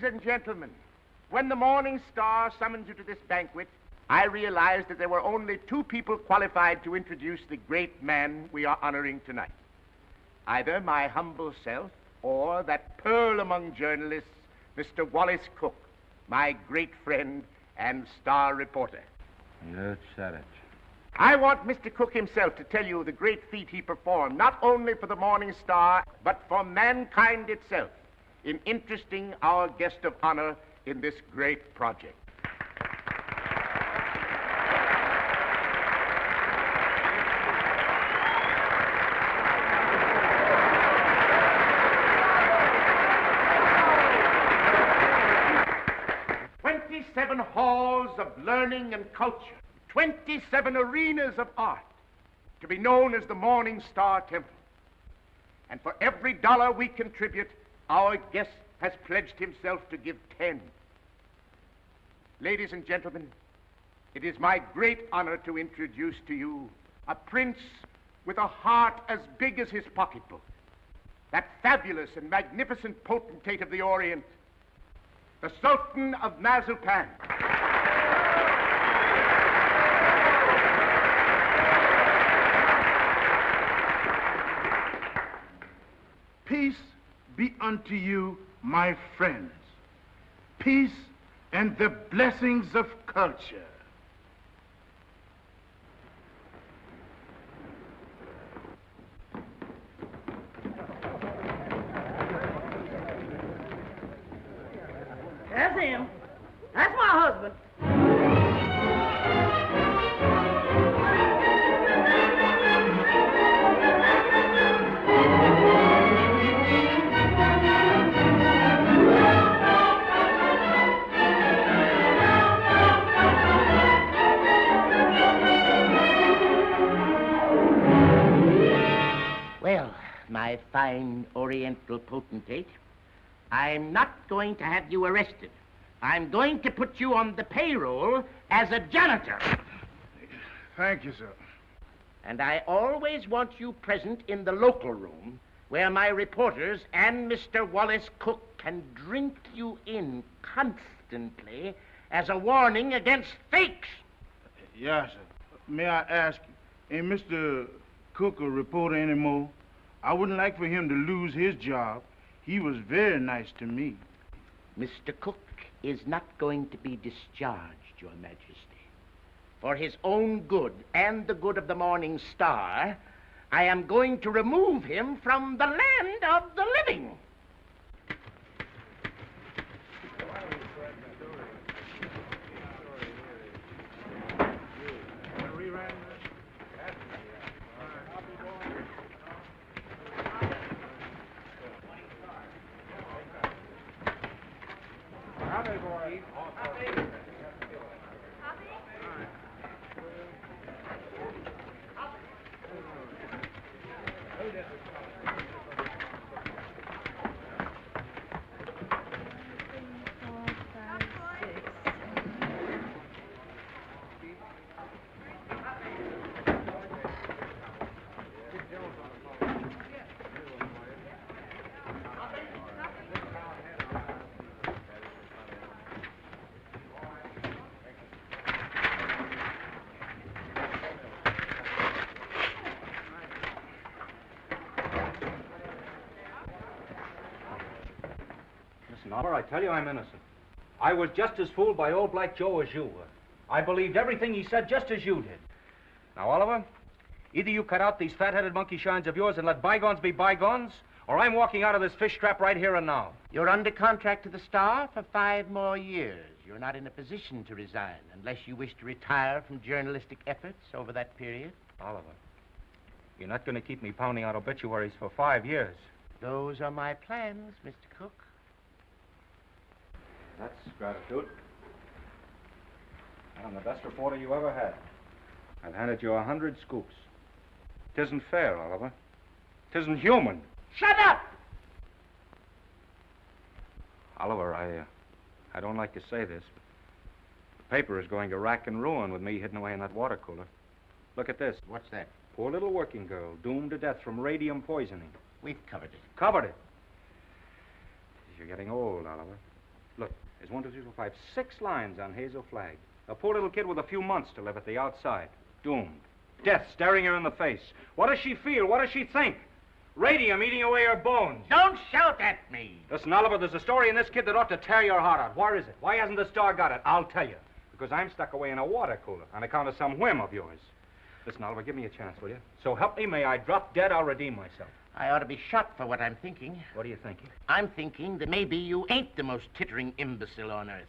Ladies and gentlemen, when the Morning Star summoned you to this banquet, I realized that there were only two people qualified to introduce the great man we are honoring tonight. Either my humble self or that pearl among journalists, Mr. Wally Cook, my great friend and star reporter. You said it. I want Mr. Cook himself to tell you the great feat he performed, not only for the Morning Star, but for mankind itself, in interesting our guest of honor in this great project. "27 halls of learning and culture, 27 arenas of art, to be known as the Morning Star Temple. And for every dollar we contribute, our guest has pledged himself to give 10. Ladies and gentlemen, it is my great honor to introduce to you a prince with a heart as big as his pocketbook, that fabulous and magnificent potentate of the Orient, the Sultan of Mazuppan. Peace be unto you, my friends. Peace and the blessings of culture. That's him. That's my husband. Well, my fine Oriental potentate, I'm not going to have you arrested. I'm going to put you on the payroll as a janitor. Thank you, sir. And I always want you present in the local room where my reporters and Mr. Wallace Cook can drink you in constantly as a warning against fakes. Yes, sir. May I ask, ain't Mr. Cook a reporter anymore? I wouldn't like for him to lose his job. He was very nice to me. Mr. Cook is not going to be discharged, Your Majesty. For his own good and the good of the Morning Star, I am going to remove him from the land of the living. Oliver, I tell you I'm innocent. I was just as fooled by old Black Joe as you were. I believed everything he said just as you did. Now, Oliver, either you cut out these fat-headed monkey shines of yours and let bygones be bygones, or I'm walking out of this fish trap right here and now. You're under contract to the Star for 5 more years. You're not in a position to resign unless you wish to retire from journalistic efforts over that period. Oliver, you're not going to keep me pounding out obituaries for 5 years. Those are my plans, Mr. Cook. That's gratitude. I'm the best reporter you ever had. I've handed you 100 scoops. Tisn't fair, Oliver. Tisn't human. Shut up! Oliver, I don't like to say this, but the paper is going to rack and ruin with me hidden away in that water cooler. Look at this. What's that? Poor little working girl, doomed to death from radium poisoning. We've covered it. Covered it. You're getting old, Oliver. There's 1, 2, 3, 4, 5, 6 lines on Hazel Flagg. A poor little kid with a few months to live at the outside. Doomed. Death staring her in the face. What does she feel? What does she think? Radium eating away her bones. Don't shout at me. Listen, Oliver, there's a story in this kid that ought to tear your heart out. Where is it? Why hasn't the Star got it? I'll tell you. Because I'm stuck away in a water cooler on account of some whim of yours. Listen, Oliver, give me a chance, will you? So help me, may I drop dead, I'll redeem myself. I ought to be shot for what I'm thinking. What are you thinking? I'm thinking that maybe you ain't the most tittering imbecile on earth.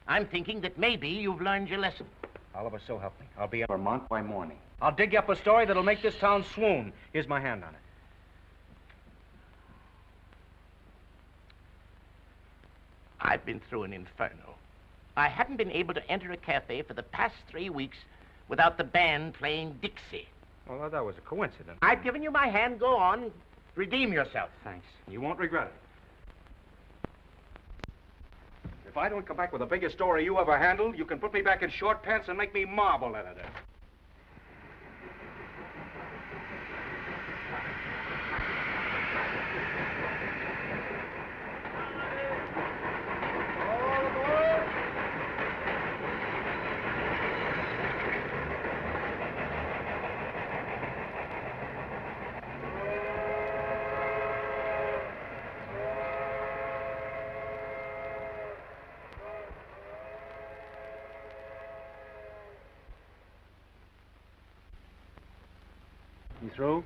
I'm thinking that maybe you've learned your lesson. Oliver, so help me. I'll be in Vermont by morning. I'll dig you up a story that'll make this town swoon. Here's my hand on it. I've been through an inferno. I haven't been able to enter a cafe for the past 3 weeks without the band playing Dixie. Well, that was a coincidence. I've given you my hand. Go on. Redeem yourself. Thanks. You won't regret it. If I don't come back with the biggest story you ever handled, you can put me back in short pants and make me marble editor. You through?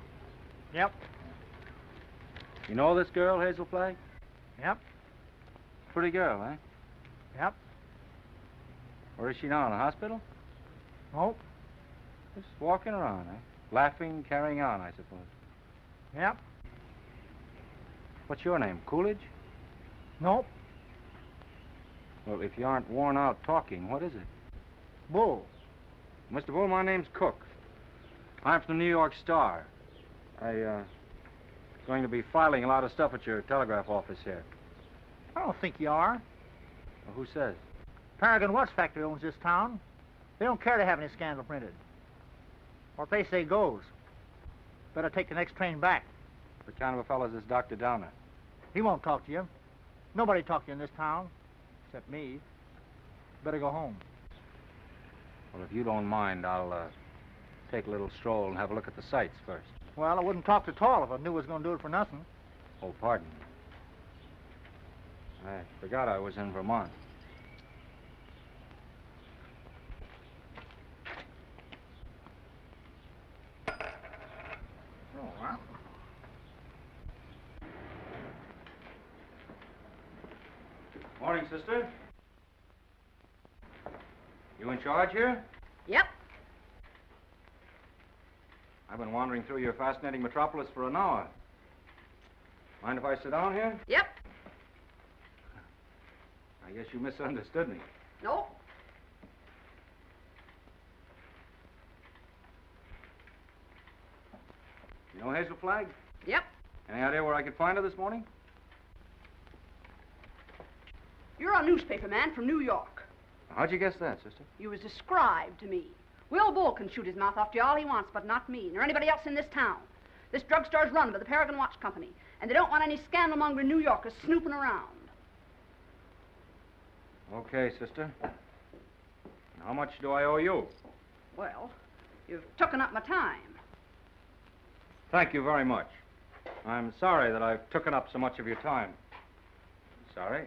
Yep. You know this girl, Hazel Flagg? Yep. Pretty girl, eh? Yep. Where is she now, in the hospital? Nope. Just walking around, eh? Laughing, carrying on, I suppose. Yep. What's your name, Coolidge? Nope. Well, if you aren't worn out talking, what is it? Bull. Mr. Bull, my name's Cook. I'm from the New York Star. Going to be filing a lot of stuff at your telegraph office here. I don't think you are. Well, who says? Paragon Watch Factory owns this town. They don't care to have any scandal printed. What they say goes. Better take the next train back. What kind of a fellow's this Dr. Downer? He won't talk to you. Nobody talk to you in this town, except me. Better go home. Well, if you don't mind, I'll take a little stroll and have a look at the sights first. Well, I wouldn't talk at all if I knew I was going to do it for nothing. Oh, pardon me. I forgot I was in Vermont. Oh, well. Morning, sister. You in charge here? Yep. I've been wandering through your fascinating metropolis for an hour. Mind if I sit down here? Yep. I guess you misunderstood me. No. You know Hazel Flagg? Yep. Any idea where I could find her this morning? You're a newspaper man from New York. How'd you guess that, sister? You was described to me. Will Bull can shoot his mouth off to you all he wants, but not me, nor anybody else in this town. This drugstore's run by the Paragon Watch Company, and they don't want any scandal-mongering New Yorkers snooping around. Okay, sister. How much do I owe you? Well, you've taken up my time. Thank you very much. I'm sorry that I've taken up so much of your time. Sorry.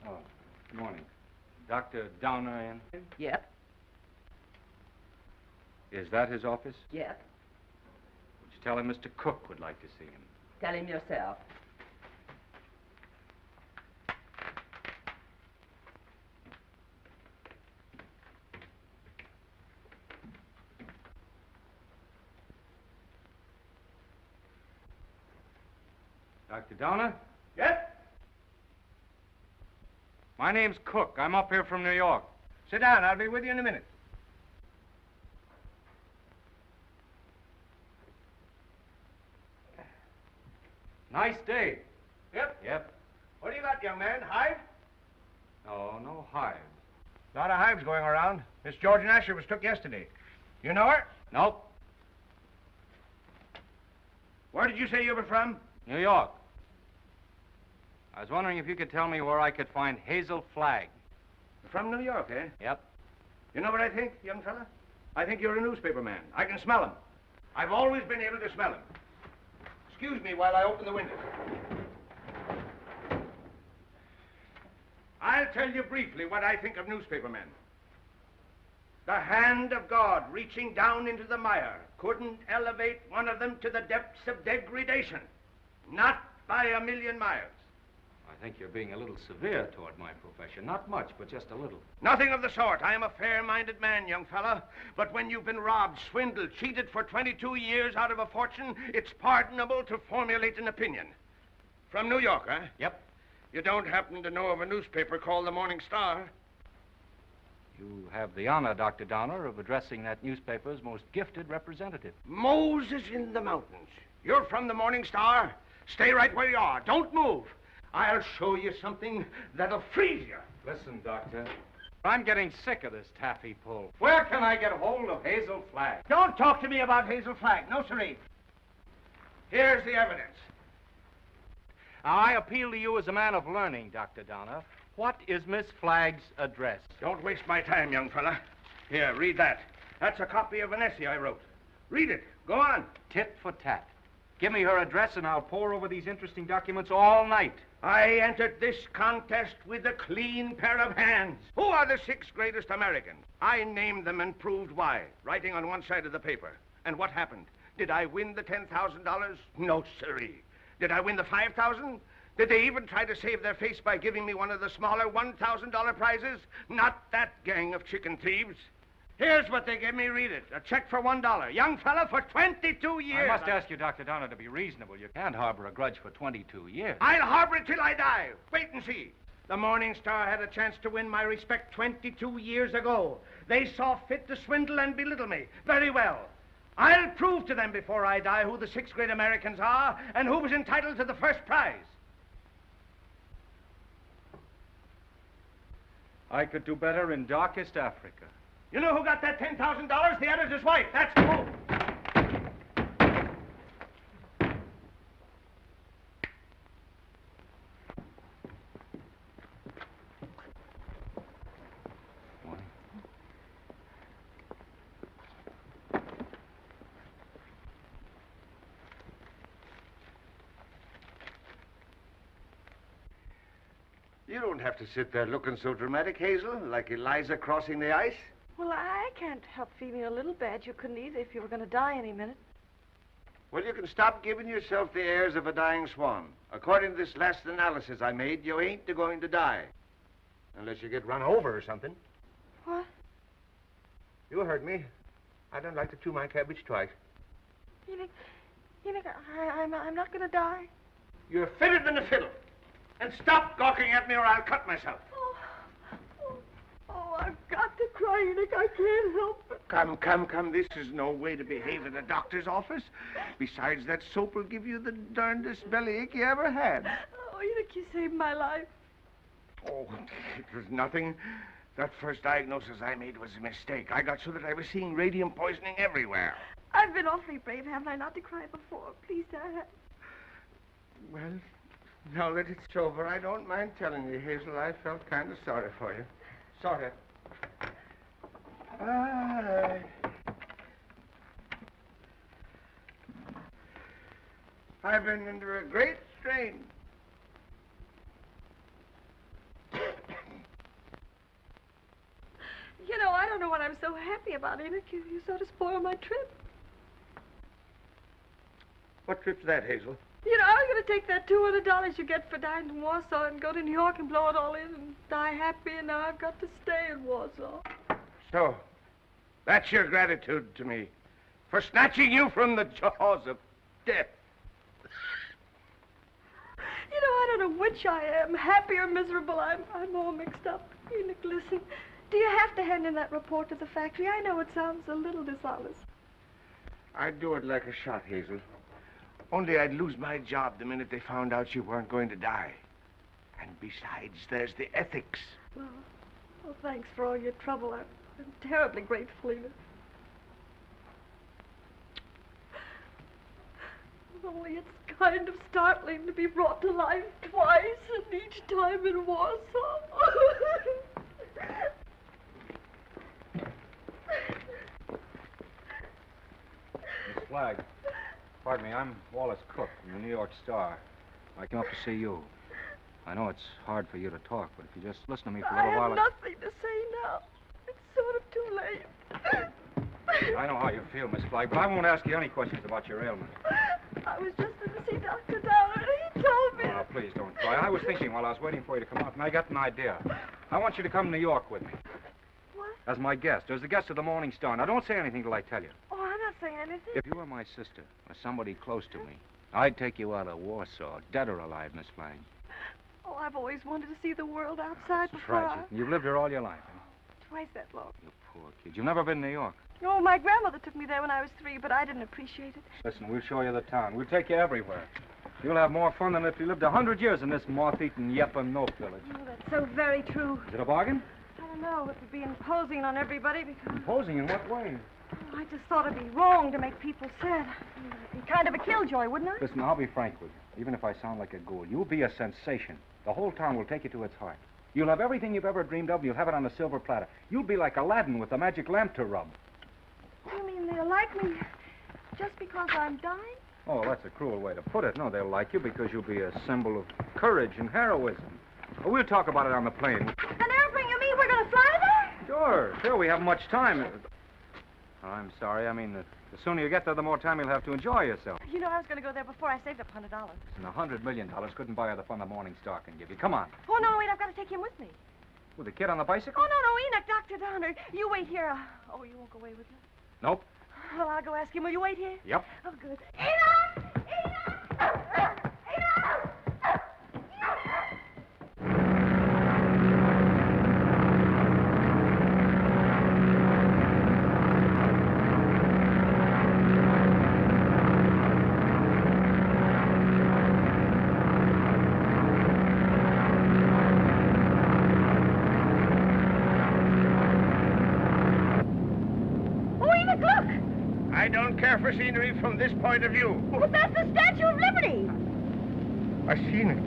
Oh, good morning. Dr. Downer in? Yep. Is that his office? Yep. Would you tell him Mr. Cook would like to see him? Tell him yourself. Dr. Donner? Yes? My name's Cook. I'm up here from New York. Sit down. I'll be with you in a minute. Nice day. Yep. Yep. What do you got, young man? Hive? No hives. A lot of hives going around. Miss Georgian Asher was took yesterday. You know her? Nope. Where did you say you were from? New York. I was wondering if you could tell me where I could find Hazel Flagg. From New York, eh? Yep. You know what I think, young fella? I think you're a newspaper man. I can smell him. I've always been able to smell him. Excuse me while I open the window. I'll tell you briefly what I think of newspaper men. The hand of God reaching down into the mire couldn't elevate one of them to the depths of degradation. Not by a million miles. I think you're being a little severe toward my profession. Not much, but just a little. Nothing of the sort. I am a fair-minded man, young fella. But when you've been robbed, swindled, cheated for 22 years out of a fortune, it's pardonable to formulate an opinion. From New York, huh? Yep. You don't happen to know of a newspaper called the Morning Star? You have the honor, Dr. Donner, of addressing that newspaper's most gifted representative. Moses in the mountains. You're from the Morning Star? Stay right where you are. Don't move. I'll show you something that'll freeze you. Listen, Doctor. I'm getting sick of this taffy pull. Where can I get hold of Hazel Flagg? Don't talk to me about Hazel Flagg. No, sirree. Here's the evidence. Now, I appeal to you as a man of learning, Dr. Donner. What is Miss Flagg's address? Don't waste my time, young fella. Here, read that. That's a copy of an essay I wrote. Read it. Go on. Tit for tat. Give me her address and I'll pore over these interesting documents all night. I entered this contest with a clean pair of hands. Who are the 6 greatest Americans? I named them and proved why, writing on one side of the paper. And what happened? Did I win the $10,000? No, sirree. Did I win the $5,000? Did they even try to save their face by giving me one of the smaller $1,000 prizes? Not that gang of chicken thieves. Here's what they gave me. Read it. A check for $1. Young fella, for 22 years. I must ask you, Dr. Donner, to be reasonable. You can't harbor a grudge for 22 years. I'll harbor it till I die. Wait and see. The Morning Star had a chance to win my respect 22 years ago. They saw fit to swindle and belittle me. Very well. I'll prove to them before I die who the 6 great Americans are and who was entitled to the first prize. I could do better in darkest Africa. You know who got that $10,000? The editor's wife. That's who. You don't have to sit there looking so dramatic, Hazel, like Eliza crossing the ice. Well, I can't help feeling a little bad. You couldn't either if you were going to die any minute. Well, you can stop giving yourself the airs of a dying swan. According to this last analysis I made, you ain't going to die. Unless you get run over or something. What? You heard me. I don't like to chew my cabbage twice. You think I'm not going to die? You're fitter than a fiddle. And stop gawking at me or I'll cut myself. Oh, I've got to cry, Enoch. I can't help it. Come. This is no way to behave in a doctor's office. Besides, that soap will give you the darndest bellyache you ever had. Oh, Enoch, you saved my life. Oh, it was nothing. That first diagnosis I made was a mistake. I got so that I was seeing radium poisoning everywhere. I've been awfully brave, haven't I, not to cry before? Please, Dad. Well, now that it's over, I don't mind telling you, Hazel, I felt kind of sorry for you. Sort of. I've been under a great strain. You know, I don't know what I'm so happy about, Enoch. You sort of spoiled my trip. What trip's that, Hazel? You know, I was going to take that $200 you get for dying in Warsaw and go to New York and blow it all in and die happy, and now I've got to stay in Warsaw. So, that's your gratitude to me for snatching you from the jaws of death. I don't know which I am, happy or miserable. I'm all mixed up. Enoch, listen. Do you have to hand in that report to the factory? I know it sounds a little dishonest. I'd do it like a shot, Hazel. Only I'd lose my job the minute they found out you weren't going to die. And besides, there's the ethics. Well, thanks for all your trouble. I'm terribly grateful, Enoch. Only it's kind of startling to be brought to life twice, and each time in Warsaw. Miss Flagg, pardon me, I'm Wallace Cook from the New York Star. I came up to see you. I know it's hard for you to talk, but if you just listen to me for a little while... I have nothing to say now. It's sort of too late. I know how you feel, Miss Flagg, but I won't ask you any questions about your ailment. I was just going to see Dr. Downer, and he told me... Oh, please don't cry. I was thinking while I was waiting for you to come out, and I got an idea. I want you to come to New York with me. What? As my guest, as the guest of the Morning Star. Now, don't say anything till I tell you. Oh, I'm not saying anything. If you were my sister, or somebody close to me, I'd take you out of Warsaw, dead or alive, Miss Flagg. Oh, I've always wanted to see the world outside It's before. tragic. You've lived here all your life. Twice that long. You poor kid. You've never been to New York. Oh, my grandmother took me there when I was 3, but I didn't appreciate it. Listen, we'll show you the town. We'll take you everywhere. You'll have more fun than if you lived 100 years in this moth-eaten Yep-and-Nope village. Oh, that's so very true. Is it a bargain? I don't know. It would be imposing on everybody because... Imposing in what way? Oh, I just thought it'd be wrong to make people sad. It'd be kind of a killjoy, wouldn't it? Listen, I'll be frank with you. Even if I sound like a ghoul, you'll be a sensation. The whole town will take you to its heart. You'll have everything you've ever dreamed of, and you'll have it on a silver platter. You'll be like Aladdin with the magic lamp to rub. You mean they'll like me just because I'm dying? Oh, that's a cruel way to put it. No, they'll like you because you'll be a symbol of courage and heroism. Well, we'll talk about it on the plane. An airplane, you mean we're going to fly there? Sure, we haven't much time. Oh, I'm sorry. I mean, the sooner you get there, the more time you'll have to enjoy yourself. You know, I was going to go there before I saved up $100. And $100 million couldn't buy you the fun the Morning Star can give you. Come on. Oh, no, wait, I've got to take him with me. With the kid on the bicycle? Oh, no, Enoch, Dr. Downer. You wait here. Oh, you won't go away with me? Nope. Well, I'll go ask him. Will you wait here? Yep. Oh, good. Enoch! Enoch! I don't care for scenery from this point of view. But that's the Statue of Liberty. I've seen it.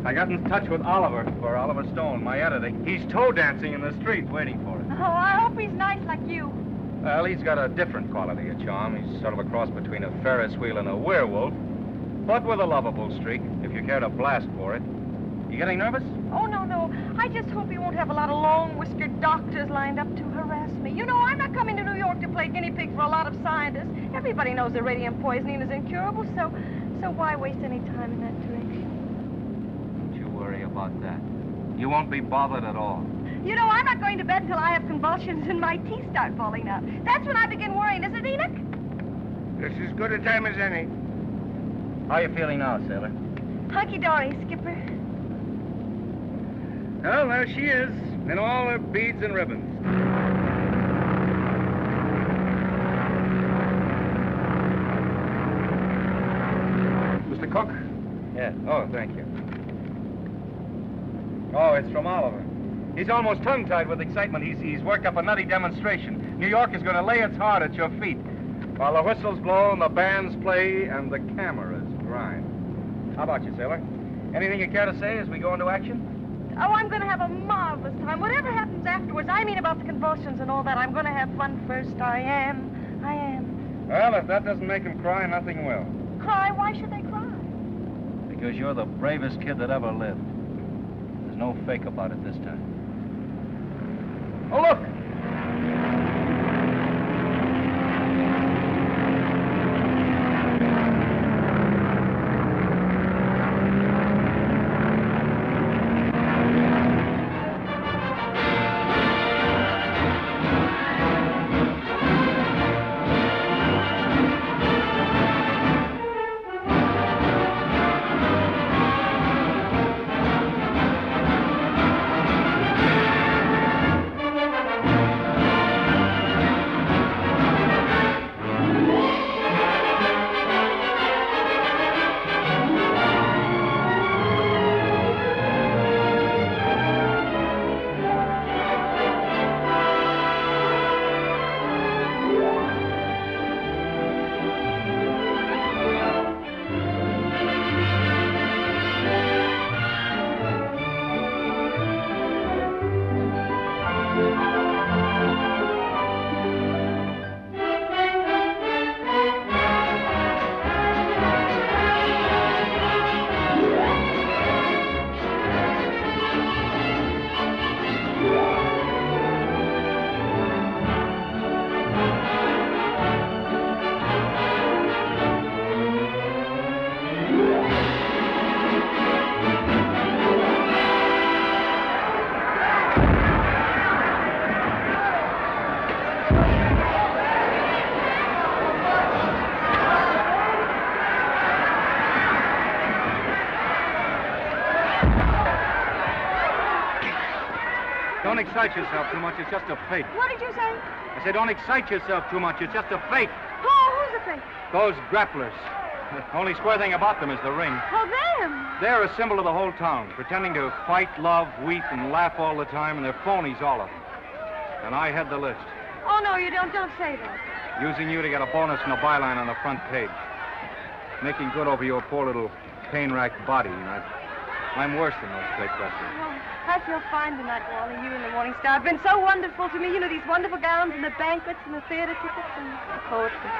I got in touch with Oliver Stone, my editor. He's toe dancing in the street waiting for us. Oh, I hope he's nice like you. Well, he's got a different quality of charm. He's sort of a cross between a Ferris wheel and a werewolf, but with a lovable streak, if you care to blast for it. You getting nervous? Oh, no. I just hope he won't have a lot of long-whiskered doctors lined up to harass me. You know, I'm not coming to New York to play guinea pig for a lot of scientists. Everybody knows that radium poisoning is incurable, so why waste any time in that direction? Don't you worry about that. You won't be bothered at all. You know, I'm not going to bed until I have convulsions and my teeth start falling out. That's when I begin worrying, isn't it, Enoch? This is as good a time as any. How are you feeling now, sailor? Hunky-dory, Skipper. Well, there she is, in all her beads and ribbons. Mr. Cook? Yeah. Oh, thank you. Oh, it's from Oliver. He's almost tongue-tied with excitement. He's worked up a nutty demonstration. New York is going to lay its heart at your feet while the whistles blow and the bands play and the cameras grind. How about you, sailor? Anything you care to say as we go into action? Oh, I'm going to have a marvelous time. Whatever happens afterwards, I mean about the convulsions and all that, I'm going to have fun first. I am. Well, if that doesn't make him cry, nothing will. Cry? Why should they cry? Because you're the bravest kid that ever lived. There's no fake about it this time. Oh, look! Don't excite yourself too much. It's just a fake. What did you say? I said don't excite yourself too much. It's just a fake. Oh, who's the fake? Those grapplers. The only square thing about them is the ring. Oh, them. They're a symbol of the whole town, pretending to fight, love, weep, and laugh all the time, and they're phonies, all of them. And I head the list. Oh, no, you don't. Don't say that. Using you to get a bonus and a byline on the front page. Making good over your poor little pain-racked body. And I'm worse than those fake wrestlers. Oh, I feel fine tonight, Wally. You and the Morning Star have been so wonderful to me. You know, these wonderful gowns and the banquets and the theater tickets and the poetry.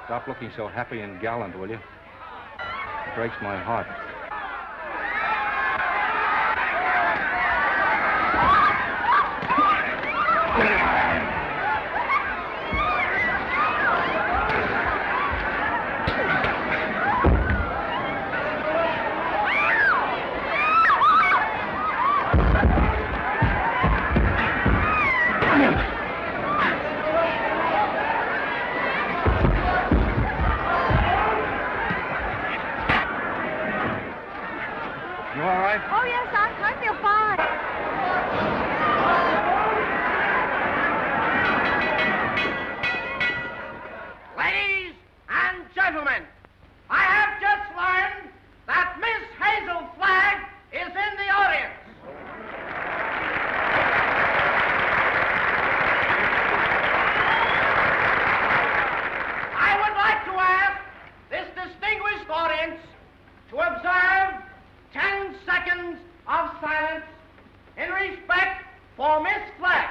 Stop looking so happy and gallant, will you? It breaks my heart. Oh, yes, I feel fine. Ladies and gentlemen, I have just learned that Miss Hazel Flagg is in the audience. I would like to ask this distinguished audience to observe 10 seconds of silence in respect for Miss Flagg.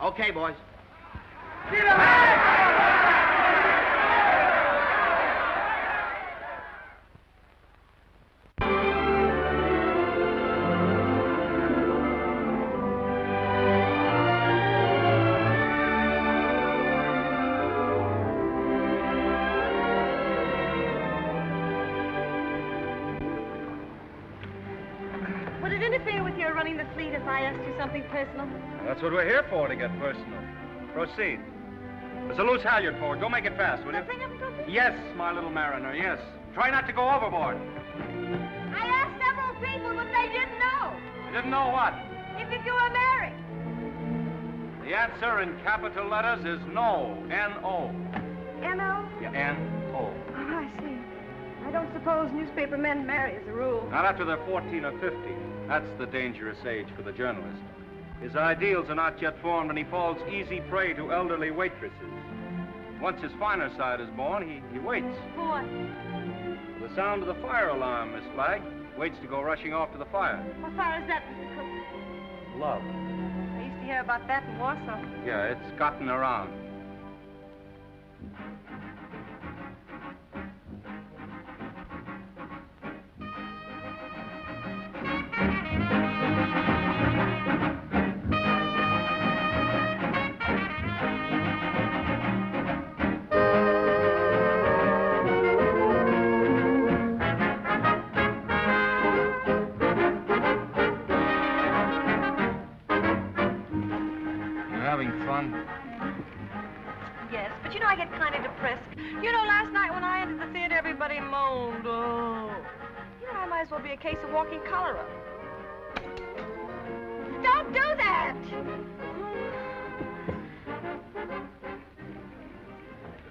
Okay, boys. Would it interfere with your running the fleet if I asked you something personal? That's what we're here for, to get personal. Proceed. There's a loose halyard forward. Go make it fast, will you? Nothing of good. Yes, my little mariner, yes. Try not to go overboard. I asked several people, but they didn't know. You didn't know what? If you were married. The answer in capital letters is no. N-O. N-O? Yeah, N-O. Oh, I see. I don't suppose newspaper men marry as a rule. Not after they're 14 or 15. That's the dangerous age for the journalist. His ideals are not yet formed, and he falls easy prey to elderly waitresses. Once his finer side is born, he waits. For what? For the sound of the fire alarm, Miss Flagg. Waits to go rushing off to the fire. What fire is that, Mr. Cook? Love. I used to hear about that in Warsaw. Yeah, it's gotten around. Yes, but you know I get kind of depressed. You know, last night when I entered the theater, everybody moaned. Oh. You know, I might as well be a case of walking cholera. Don't do that!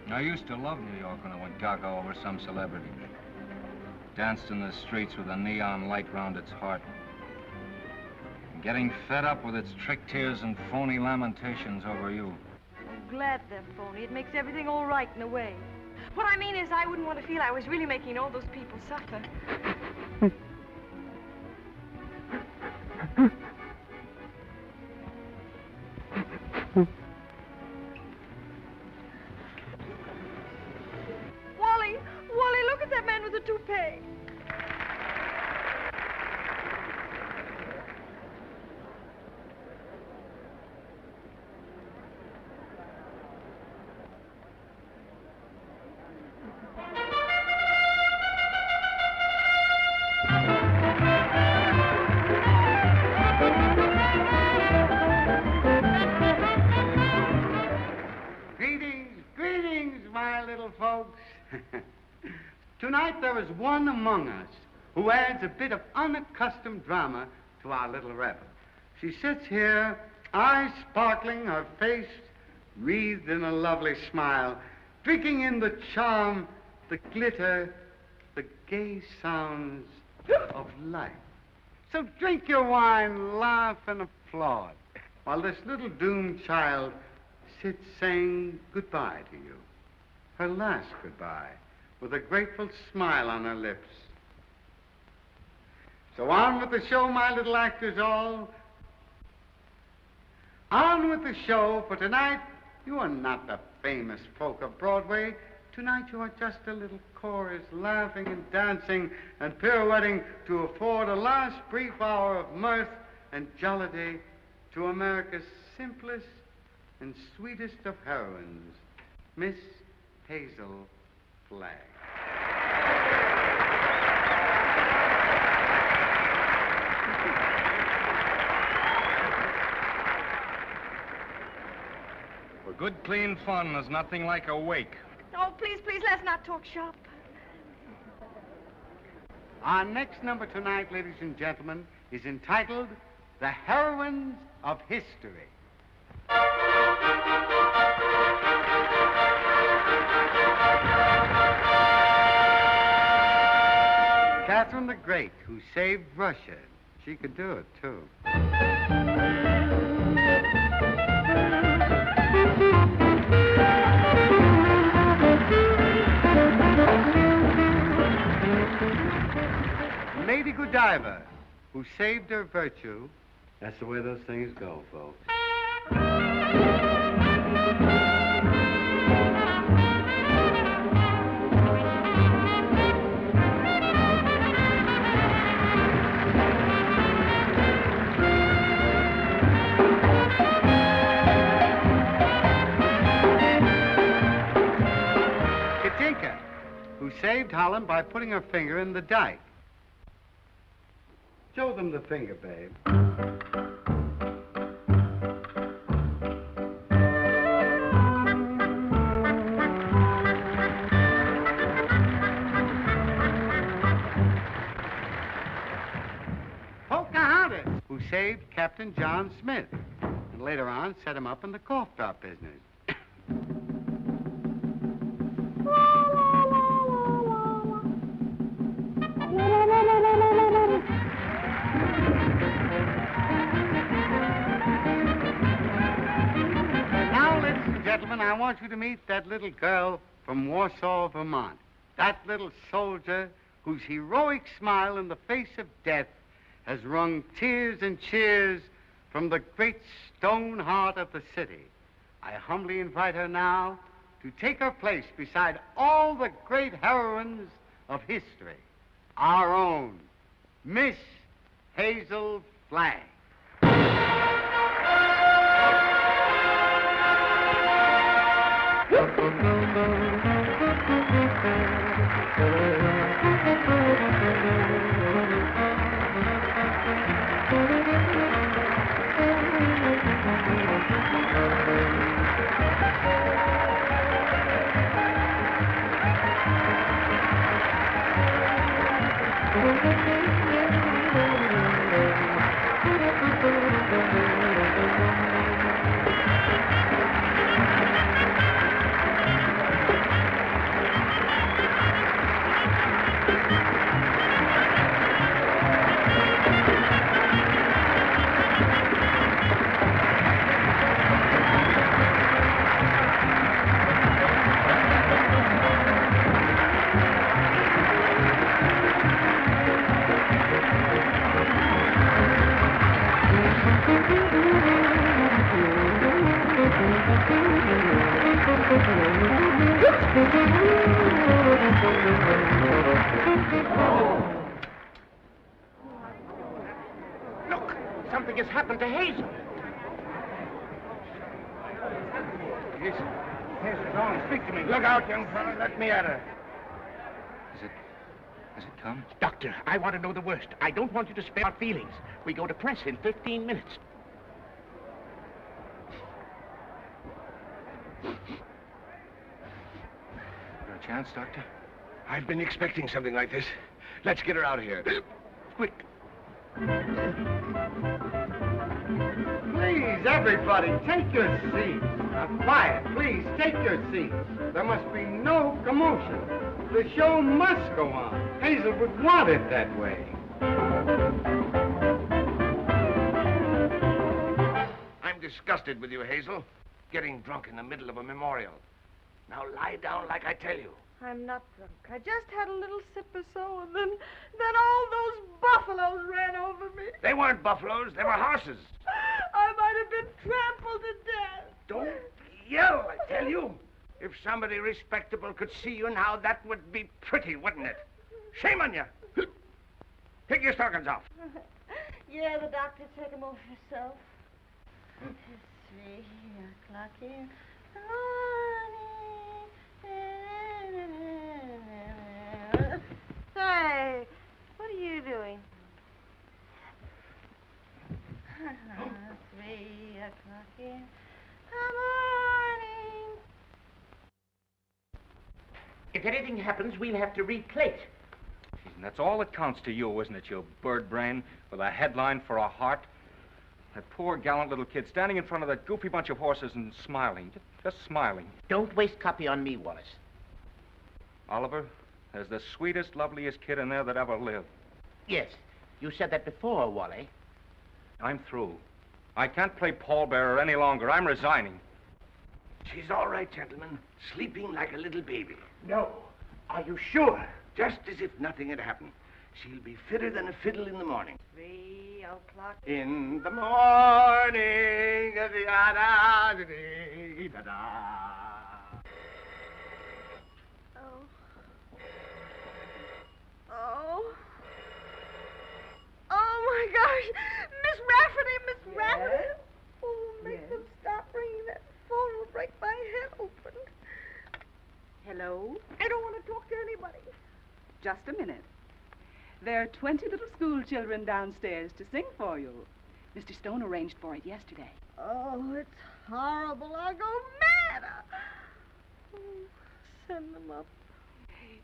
I used to love New York when I went gaga over some celebrity. Danced in the streets with a neon light round its heart. Getting fed up with its trick tears and phony lamentations over you. I'm glad they're phony. It makes everything all right in a way. What I mean is I wouldn't want to feel I was really making all those people suffer. Wally, look at that man with the toupee. Tonight there is one among us who adds a bit of unaccustomed drama to our little revel. She sits here, eyes sparkling, her face wreathed in a lovely smile, drinking in the charm, the glitter, the gay sounds of life. So drink your wine, laugh, and applaud, while this little doomed child sits saying goodbye to you. Her last goodbye, with a grateful smile on her lips. So on with the show, my little actors all. On with the show, for tonight you are not the famous folk of Broadway. Tonight you are just a little chorus, laughing and dancing and pirouetting to afford a last brief hour of mirth and jollity to America's simplest and sweetest of heroines, Miss Hazel Flagg. For good, clean fun, there's nothing like a wake. Oh, please, please, let's not talk shop. Our next number tonight, ladies and gentlemen, is entitled The Heroines of History. Catherine the Great, who saved Russia. She could do it, too. Lady Godiva, who saved her virtue. That's the way those things go, folks. Katinka, who saved Harlem by putting her finger in the dike. Show them the finger, babe. Pocahontas, who saved Captain John Smith, and later on set him up in the cough drop business. Gentlemen, I want you to meet that little girl from Warsaw, Vermont. That little soldier whose heroic smile in the face of death has wrung tears and cheers from the great stone heart of the city. I humbly invite her now to take her place beside all the great heroines of history. Our own Miss Hazel Flagg. Look, something has happened to Hazel. Hazel, go on, speak to me. Look out, young fella. Let me at her. Has it come? Doctor, I want to know the worst. I don't want you to spare our feelings. We go to press in 15 minutes. Good. chance, Doctor? I've been expecting something like this. Let's get her out of here. Quick. Please, everybody, take your seats. Now, quiet, please, take your seats. There must be no commotion. The show must go on. Hazel would want it that way. I'm disgusted with you, Hazel. Getting drunk in the middle of a memorial. Now lie down like I tell you. I'm not drunk. I just had a little sip or so, and then all those buffaloes ran over me. They weren't buffaloes, they were horses. I might have been trampled to death. Don't yell, I tell you. If somebody respectable could see you now, that would be pretty, wouldn't it? Shame on you. Take your stockings off. Yeah, the doctor took them off herself. It's 3 o'clock in the morning. Hey, what are you doing? 3 o'clock in the morning. If anything happens, we'll have to replate. And that's all that counts to you, isn't it, you bird brain, with a headline for a heart? That poor, gallant little kid standing in front of that goofy bunch of horses and smiling, just smiling. Don't waste copy on me, Wallace. Oliver, there's the sweetest, loveliest kid in there that ever lived. Yes, you said that before, Wally. I'm through. I can't play pallbearer any longer. I'm resigning. She's all right, gentlemen. Sleeping like a little baby. No. Are you sure? Just as if nothing had happened. She'll be fitter than a fiddle in the morning. 3 o'clock. In the morning. Oh, my gosh. Miss Rafferty. Oh, make them stop ringing. That phone will break my head open. Hello? I don't want to talk to anybody. Just a minute. There are 20 little school children downstairs to sing for you. Mr. Stone arranged for it yesterday. Oh, it's horrible. I'll go mad. Oh, send them up.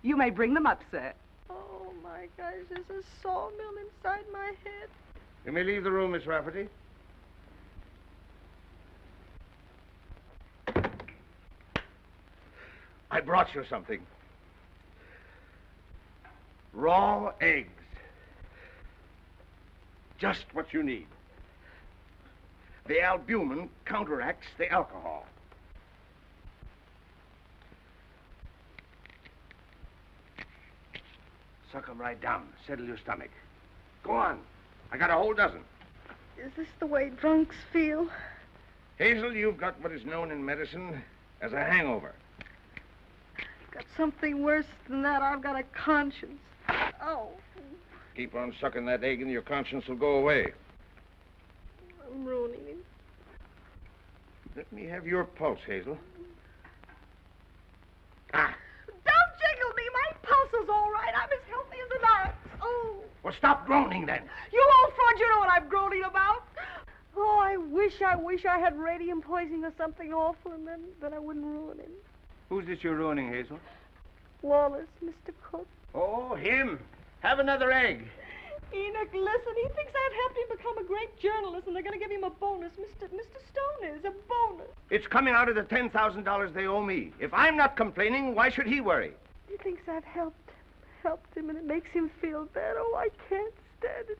You may bring them up, sir. Oh, my gosh, there's a sawmill inside my head. You may leave the room, Miss Rafferty. I brought you something. Raw eggs. Just what you need. The albumin counteracts the alcohol. Suck 'em right down. Settle your stomach. Go on. I got a whole dozen. Is this the way drunks feel? Hazel, you've got what is known in medicine as a hangover. I've got something worse than that. I've got a conscience. Oh. Keep on sucking that egg and your conscience will go away. I'm ruining him. Let me have your pulse, Hazel. Ah. Don't jiggle me. My pulse is all right. I'm as healthy as an ox. Oh. Well, stop groaning then. You old fraud, you know what I'm groaning about. Oh, I wish I had radium poisoning or something awful, and then I wouldn't ruin him. Who's this you're ruining, Hazel? Wallace, Mr. Cook. Oh, him. Have another egg. Enoch, listen, he thinks I've helped him become a great journalist, and they're going to give him a bonus. Mr. Stone is a bonus. It's coming out of the $10,000 they owe me. If I'm not complaining, why should he worry? He thinks I've helped him, and it makes him feel bad. Oh, I can't stand it.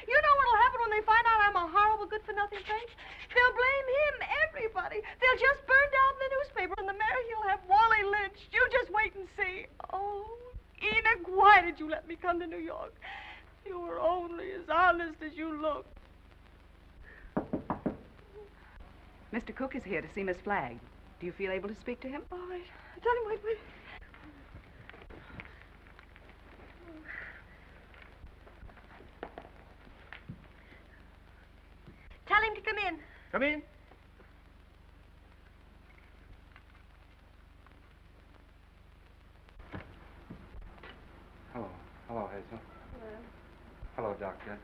You know what'll happen when they find out I'm a horrible, good-for-nothing thing? They'll blame him, everybody. They'll just burn down the newspaper, and the mayor, he'll have Wally lynched. You just wait and see. Oh, Enoch, why did you let me come to New York? You were only as honest as you look. Mr. Cook is here to see Miss Flagg. Do you feel able to speak to him? All right. Tell him, wait. Tell him to come in. Come in. Hello, Hazel. Hello, Doctor.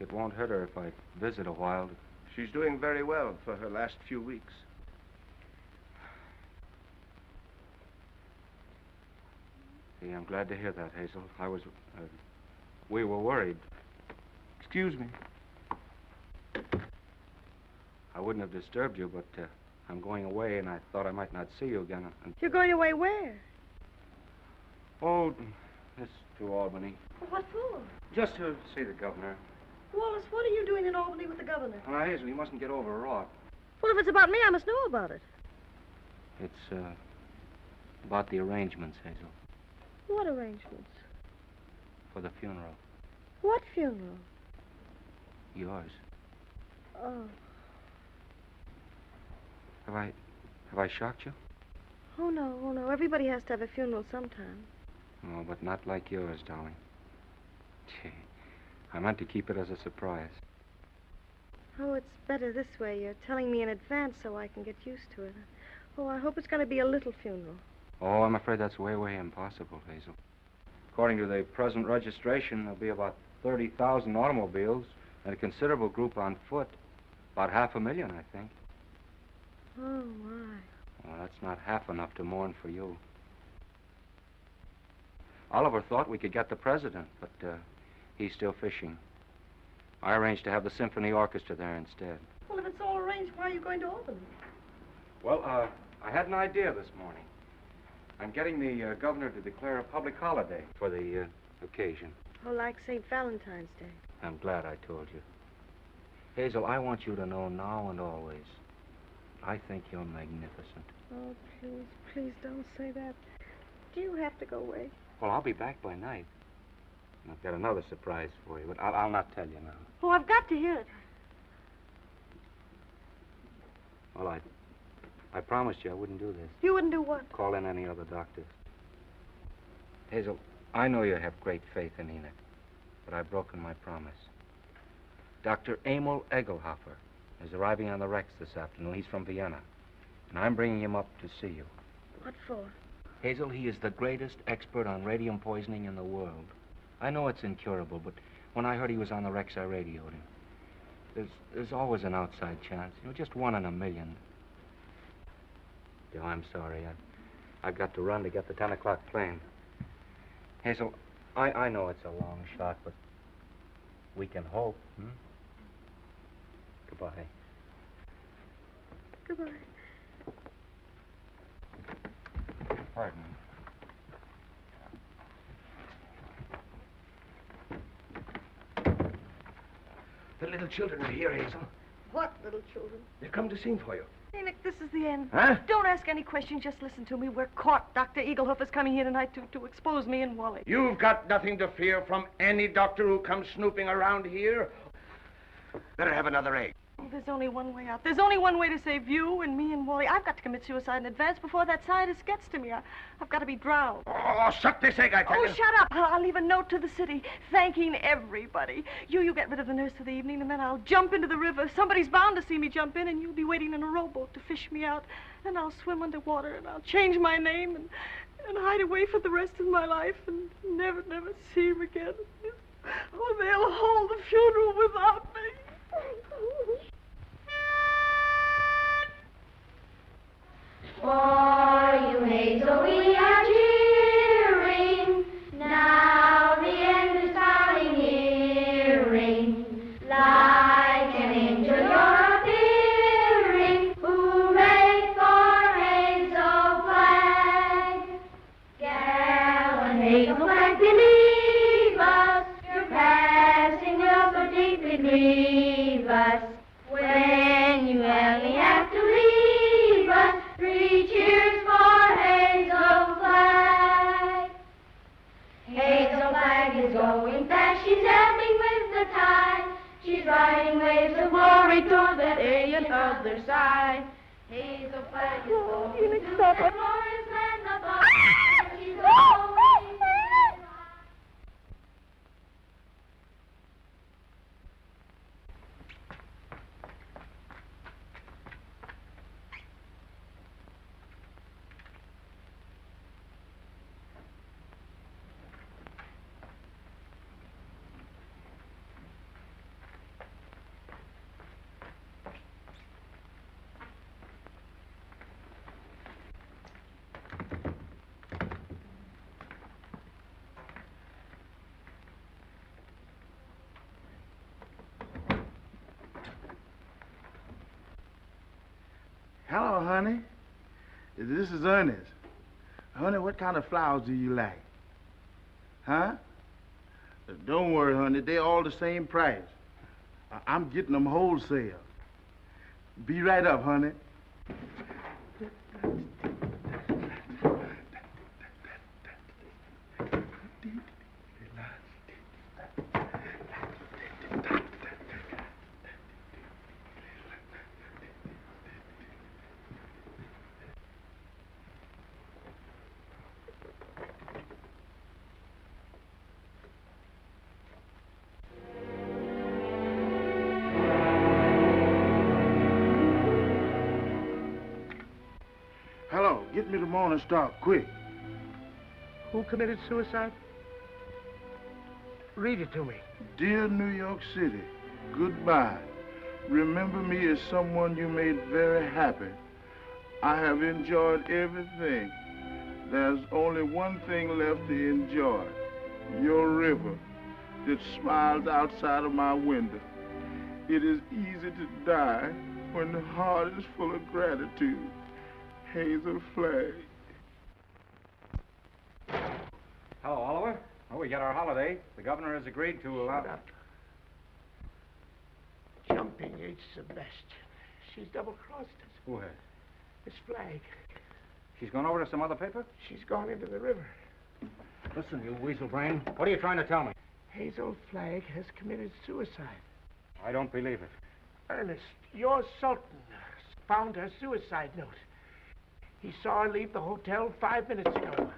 It won't hurt her if I visit a while. She's doing very well for her last few weeks. See, I'm glad to hear that, Hazel. We were worried. Excuse me. I wouldn't have disturbed you, but I'm going away, and I thought I might not see you again. You're going away where? Oh, this to Albany. What for? Just to see the governor. Wallace, what are you doing in Albany with the governor? Now, Hazel, you mustn't get overwrought. Well, if it's about me, I must know about it. It's about the arrangements, Hazel, What arrangements? for the funeral. What funeral? Yours. Oh. Have I shocked you? Oh, no. Everybody has to have a funeral sometime. Oh, but not like yours, darling. Gee, I meant to keep it as a surprise. Oh, it's better this way. You're telling me in advance so I can get used to it. Oh, I hope it's going to be a little funeral. Oh, I'm afraid that's way, way impossible, Hazel. According to the present registration, there'll be about 30,000 automobiles and a considerable group on foot. About 500,000, I think. Oh, my. Well, that's not half enough to mourn for you. Oliver thought we could get the president, but he's still fishing. I arranged to have the symphony orchestra there instead. Well, if it's all arranged, why are you going to Albany? Well, I had an idea this morning. I'm getting the governor to declare a public holiday for the occasion. Oh, like St. Valentine's Day. I'm glad I told you. Hazel, I want you to know now and always, I think you're magnificent. Oh, please don't say that. Do you have to go away? Well, I'll be back by night. And I've got another surprise for you, but I'll not tell you now. Oh, I've got to hear it. Well, I promised you I wouldn't do this. You wouldn't do what? Call in any other doctors. Hazel, I know you have great faith in Enoch, but I've broken my promise. Dr. Emil Egelhofer is arriving on the Rex this afternoon. He's from Vienna, and I'm bringing him up to see you. What for? Hazel, he is the greatest expert on radium poisoning in the world. I know it's incurable, but when I heard he was on the Rex, I radioed him. There's always an outside chance, just 1 in a million. Oh, I'm sorry. I've got to run to get the 10 o'clock plane. Hazel, I know it's a long shot, but we can hope. Goodbye. Goodbye. Pardon me. The little children are here, Hazel. What little children? They've come to sing for you. Enoch, this is the end. Huh? Don't ask any questions. Just listen to me. We're caught. Dr. Egelhoff is coming here tonight to expose me and Wally. You've got nothing to fear from any doctor who comes snooping around here. Better have another egg. Oh, there's only one way out. There's only one way to save you and me and Wally. I've got to commit suicide in advance before that scientist gets to me. I've got to be drowned. Oh, suck this egg, I tell you. Oh, shut up. I'll leave a note to the city thanking everybody. You get rid of the nurse for the evening, and then I'll jump into the river. Somebody's bound to see me jump in, and you'll be waiting in a rowboat to fish me out. Then I'll swim underwater, and I'll change my name and hide away for the rest of my life and never see him again. Oh, they'll hold the funeral without me. For you, Hazel, we are cheering. Now the end is coming nearing. Like an angel you're appearing. Hooray for Hazel Flagg. Gallant Hazel Flagg, believe us. Your passing will so deeply grieve us. When you only have to leave us, 3 cheers for Hazel Flagg. Hazel Flagg is going fast, she's ebbing with the tide. She's riding waves of glory toward that alien other side. Hazel Flagg is going to the glorious land above. She's going. Hello, honey. This is Ernest. Honey, what kind of flowers do you like? Huh? Don't worry, honey. They're all the same price. I'm getting them wholesale. Be right up, honey. Hello, get me the Morning Star, quick. Who committed suicide? Read it to me. Dear New York City, goodbye. Remember me as someone you made very happy. I have enjoyed everything. There's only one thing left to enjoy. Your river that smiles outside of my window. It is easy to die when the heart is full of gratitude. Hazel Flagg. Hello, Oliver. Well, we got our holiday. The governor has agreed to allow... Jumping H. Sebastian. She's double-crossed us. Who has? Miss Flagg. She's gone over to some other paper? She's gone into the river. Listen, you weasel brain. What are you trying to tell me? Hazel Flagg has committed suicide. I don't believe it. Ernest, your Sultan found her suicide note. He saw her leave the hotel 5 minutes ago.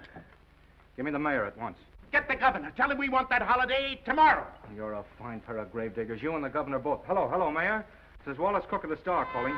Give me the mayor at once. Get the governor. Tell him we want that holiday tomorrow. You're a fine pair of gravediggers. You and the governor both. Hello, Mayor. This is Wallace Cook of the Star calling.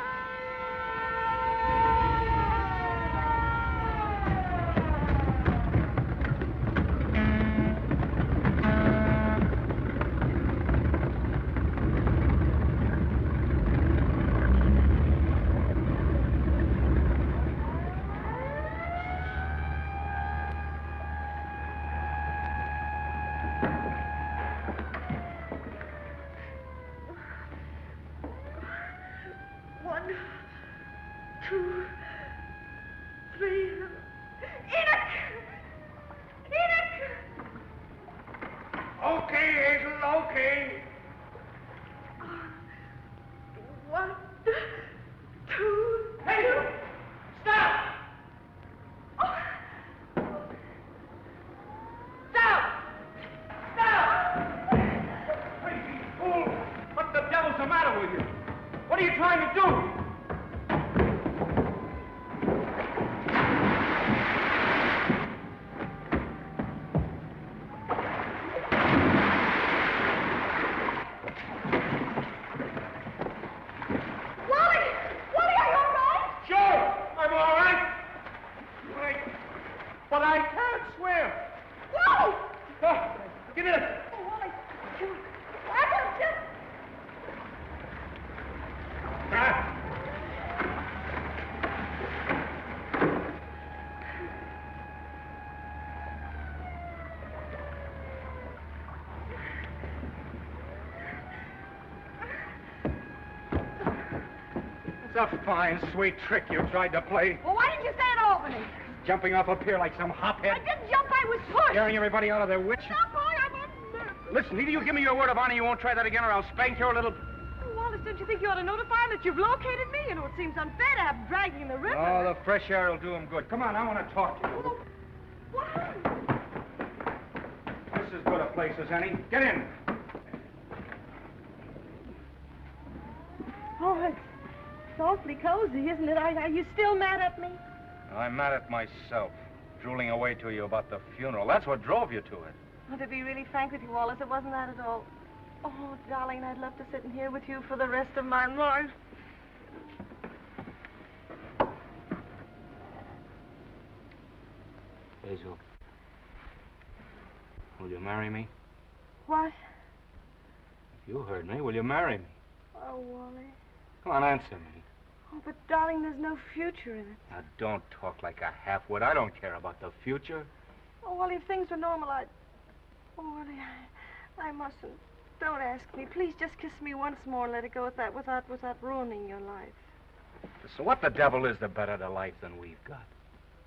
It's a fine, sweet trick you tried to play. Well, why didn't you say it, Albany? Jumping off a pier like some hophead. I didn't jump, I was pushed. Scaring everybody out of their wits. Stop, boy, I'm on... Listen, either you give me your word of honor you won't try that again or I'll spank your little... Oh, Wallace, don't you think you ought to notify him that you've located me? You know, it seems unfair to have him dragging in the river. Oh, the fresh air will do him good. Come on, I want to talk to you. Oh, why? This is as good a place as any. Get in. Oh, it's awfully cozy, isn't it? Are you still mad at me? I'm mad at myself, drooling away to you about the funeral. That's what drove you to it. Well, to be really frank with you, Wallace, it wasn't that at all. Oh, darling, I'd love to sit in here with you for the rest of my life. Hazel, will you marry me? What? You heard me. Will you marry me? Oh, Wally. Come on, answer me. Oh, but darling, there's no future in it. Now, don't talk like a half-wit. I don't care about the future. Oh, Wally, if things were normal, I'd... Oh, Wally, I mustn't. Don't ask me. Please just kiss me once more and let it go at that without ruining your life. The So what the devil is the better to life than we've got?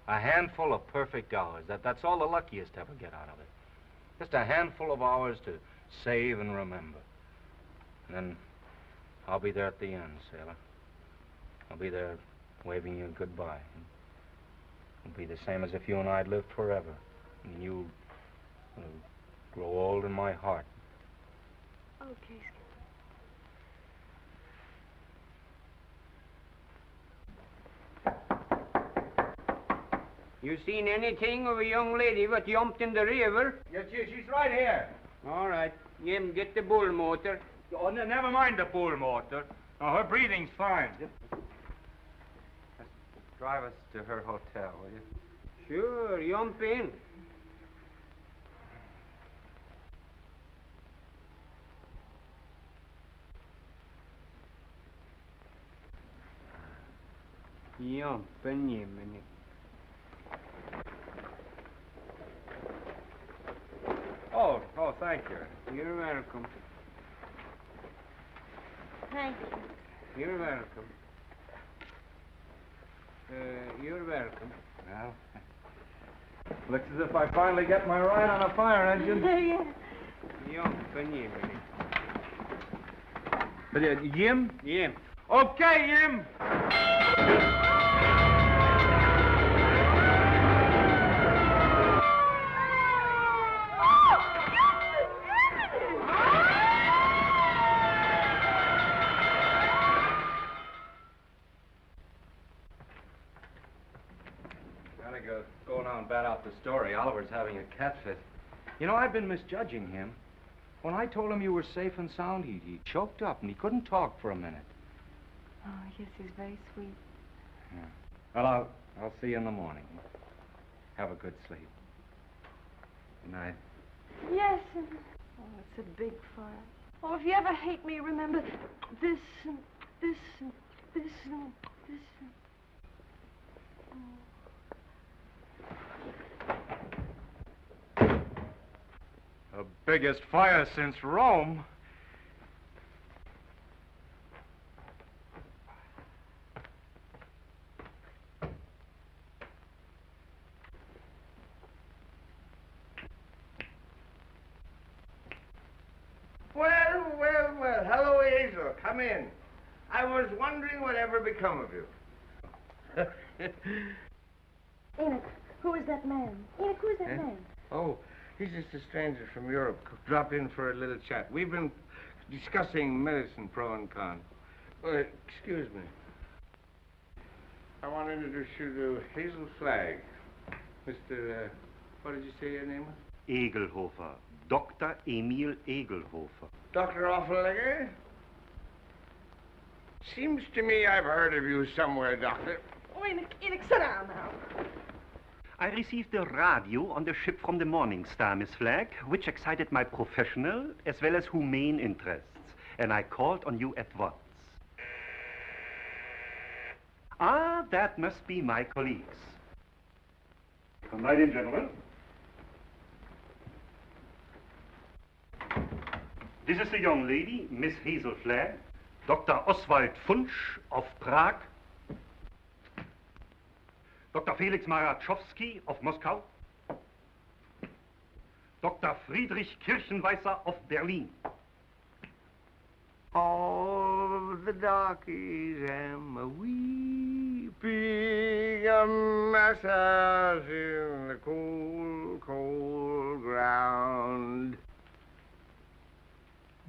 A handful of perfect hours. That's all the luckiest ever get out of it. Just a handful of hours to save and remember. And then I'll be there at the end, sailor. I'll be there waving you goodbye. It'll be the same as if you and I'd lived forever. And you'll grow old in my heart. Okay, You seen anything of a young lady what jumped in the river? Yes, she's right here. All right. Jim, get the bull motor. Oh, never mind the bull motor. No, her breathing's fine. Just drive us to her hotel, will you? Sure, jump in. Jump in, Jiminy. Oh, thank you. You're welcome. Thank you. You're welcome. You're welcome. Well, looks as if I finally get my ride on a fire engine. Jump in, Jiminy. Jim? Jim. Okay, Jim. Go now and bat out the story. Oliver's having a cat fit. You know, I've been misjudging him. When I told him you were safe and sound, he choked up and he couldn't talk for a minute. Oh, yes, he's very sweet. Yeah. Well, I'll see you in the morning. Have a good sleep. Good night. Yes. Oh, it's a big fire. Oh, if you ever hate me, remember this and this and this and this and... Oh. The biggest fire since Rome. Well. Hello, Hazel. Come in. I was wondering whatever become of you. Enoch, who is that man? Enoch, who is that man? Oh, he's just a stranger from Europe. Dropped in for a little chat. We've been discussing medicine, pro and con. Excuse me. I want to introduce you to Hazel Flagg. Mr. What did you say your name was? Egelhofer. Dr. Emil Egelhofer. Dr. Awful-Legger? Seems to me I've heard of you somewhere, Doctor. Oh, Enoch, sit down now. I received a radio on the ship from the Morning Star, Miss Flagg, which excited my professional as well as humane interests, and I called on you at once. Ah, that must be my colleagues. Come right in, gentlemen. This is the young lady, Miss Hazel Flagg, Dr. Oswald Funsch of Prague, Dr. Felix Marachowski of Moscow, Dr. Friedrich Kirchenweißer of Berlin. All the darkies am a-weeping, a massage in the cold, cold ground.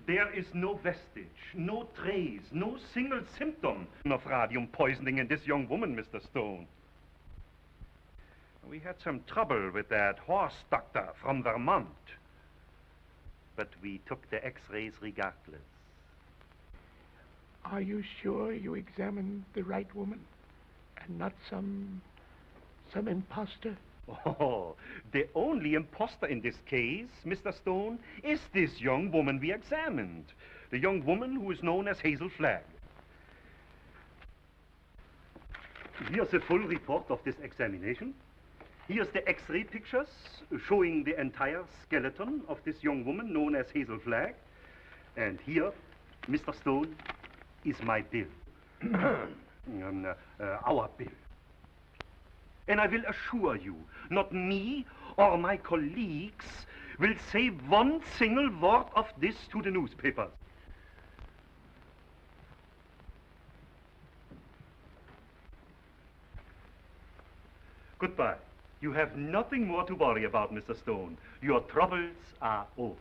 There is no vestige, no trace, no single symptom of radium poisoning in this young woman, Mr. Stone. We had some trouble with that horse doctor from Vermont, but we took the x-rays regardless. Are you sure you examined the right woman and not some imposter? Oh, the only imposter in this case, Mr. Stone, is this young woman we examined. The young woman who is known as Hazel Flagg. Here's the full report of this examination. Here's the x-ray pictures showing the entire skeleton of this young woman known as Hazel Flagg. And here, Mr. Stone, is my bill. our bill. And I will assure you, not me or my colleagues will say one single word of this to the newspapers. Goodbye. You have nothing more to worry about, Mr. Stone. Your troubles are over.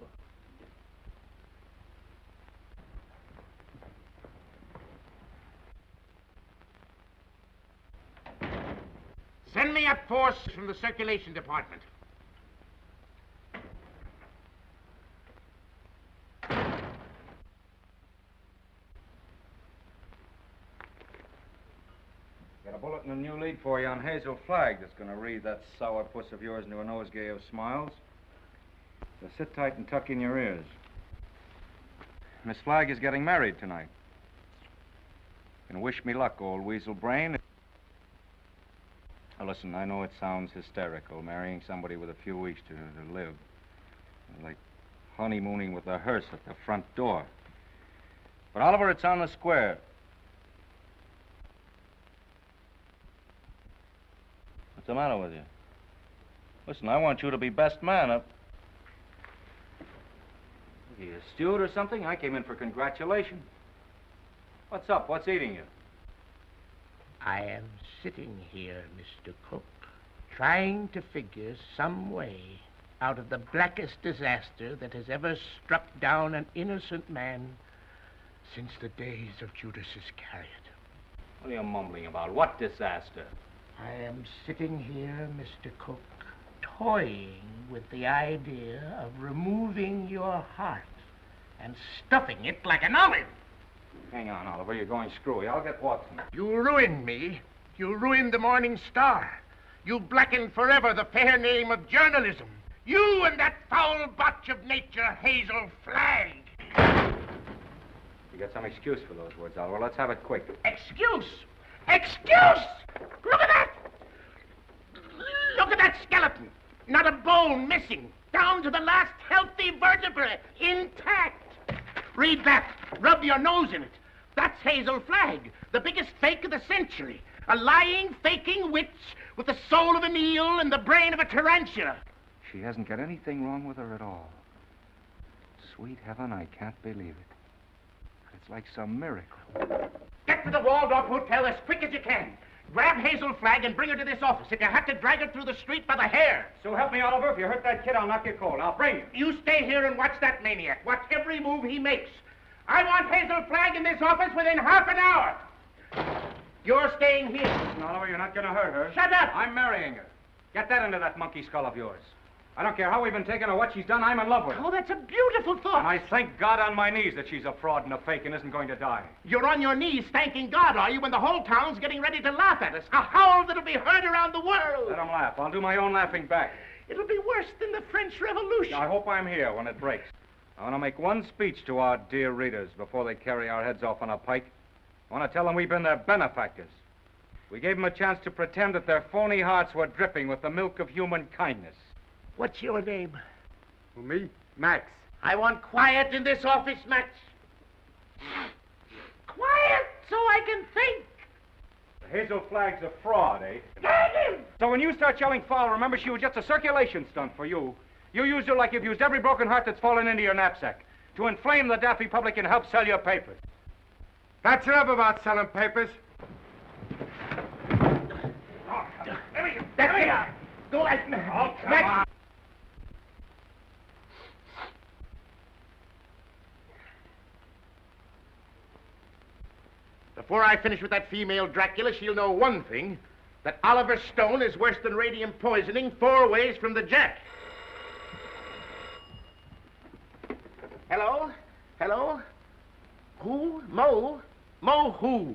Send me up force from the circulation department. Got a bulletin and a new lead for you on Hazel Flagg that's going to read that sour puss of yours into a nosegay of smiles. So sit tight and tuck in your ears. Miss Flagg is getting married tonight. And wish me luck, old weasel brain. Now listen, I know it sounds hysterical, marrying somebody with a few weeks to live. Like honeymooning with a hearse at the front door. But Oliver, it's on the square. What's the matter with you? Listen, I want you to be best man up. Are you a steward or something? I came in for congratulations. What's up? What's eating you? I am sitting here, Mr. Cook, trying to figure some way out of the blackest disaster that has ever struck down an innocent man since the days of Judas Iscariot. What are you mumbling about? What disaster? I am sitting here, Mr. Cook, toying with the idea of removing your heart and stuffing it like an olive. Hang on, Oliver. You're going screwy. I'll get Watson. You ruined me. You ruined the Morning Star. You blackened forever the fair name of journalism. You and that foul botch of nature, Hazel Flagg. You got some excuse for those words, Oliver. Let's have it quick. Excuse? Excuse? Look at that! Look at that skeleton. Not a bone missing. Down to the last healthy vertebrae. Intact. Read that. Rub your nose in it. That's Hazel Flagg, the biggest fake of the century. A lying, faking witch with the soul of an eel and the brain of a tarantula. She hasn't got anything wrong with her at all. Sweet heaven, I can't believe it. It's like some miracle. Get to the Waldorf Hotel as quick as you can. Grab Hazel Flagg and bring her to this office. If you have to drag her through the street by the hair. So help me, Oliver. If you hurt that kid, I'll knock you cold. I'll bring you. You stay here and watch that maniac. Watch every move he makes. I want Hazel Flagg in this office within half an hour. You're staying here. Listen, Oliver, you're not going to hurt her. Shut up! I'm marrying her. Get that into that monkey skull of yours. I don't care how we've been taken or what she's done, I'm in love with her. Oh, that's a beautiful thought. And I thank God on my knees that she's a fraud and a fake and isn't going to die. You're on your knees thanking God, are you, when the whole town's getting ready to laugh at us? A howl that'll be heard around the world. Let them laugh. I'll do my own laughing back. It'll be worse than the French Revolution. I hope I'm here when it breaks. I want to make one speech to our dear readers before they carry our heads off on a pike. I want to tell them we've been their benefactors. We gave them a chance to pretend that their phony hearts were dripping with the milk of human kindness. What's your name? Who, me? Max. I want quiet in this office, Max. Quiet so I can think. Hazel Flagg's a fraud, eh? Dang him! So when you start yelling foul, remember she was just a circulation stunt for you. You used her like you've used every broken heart that's fallen into your knapsack to inflame the daffy public and help sell your papers. That's enough about selling papers. That's it. Go ahead. Oh, come Max. on. Before I finish with that female Dracula, she'll know one thing, that Oliver Stone is worse than radium poisoning 4 ways from the Jack. Hello? Hello? Who? Mo? Mo who?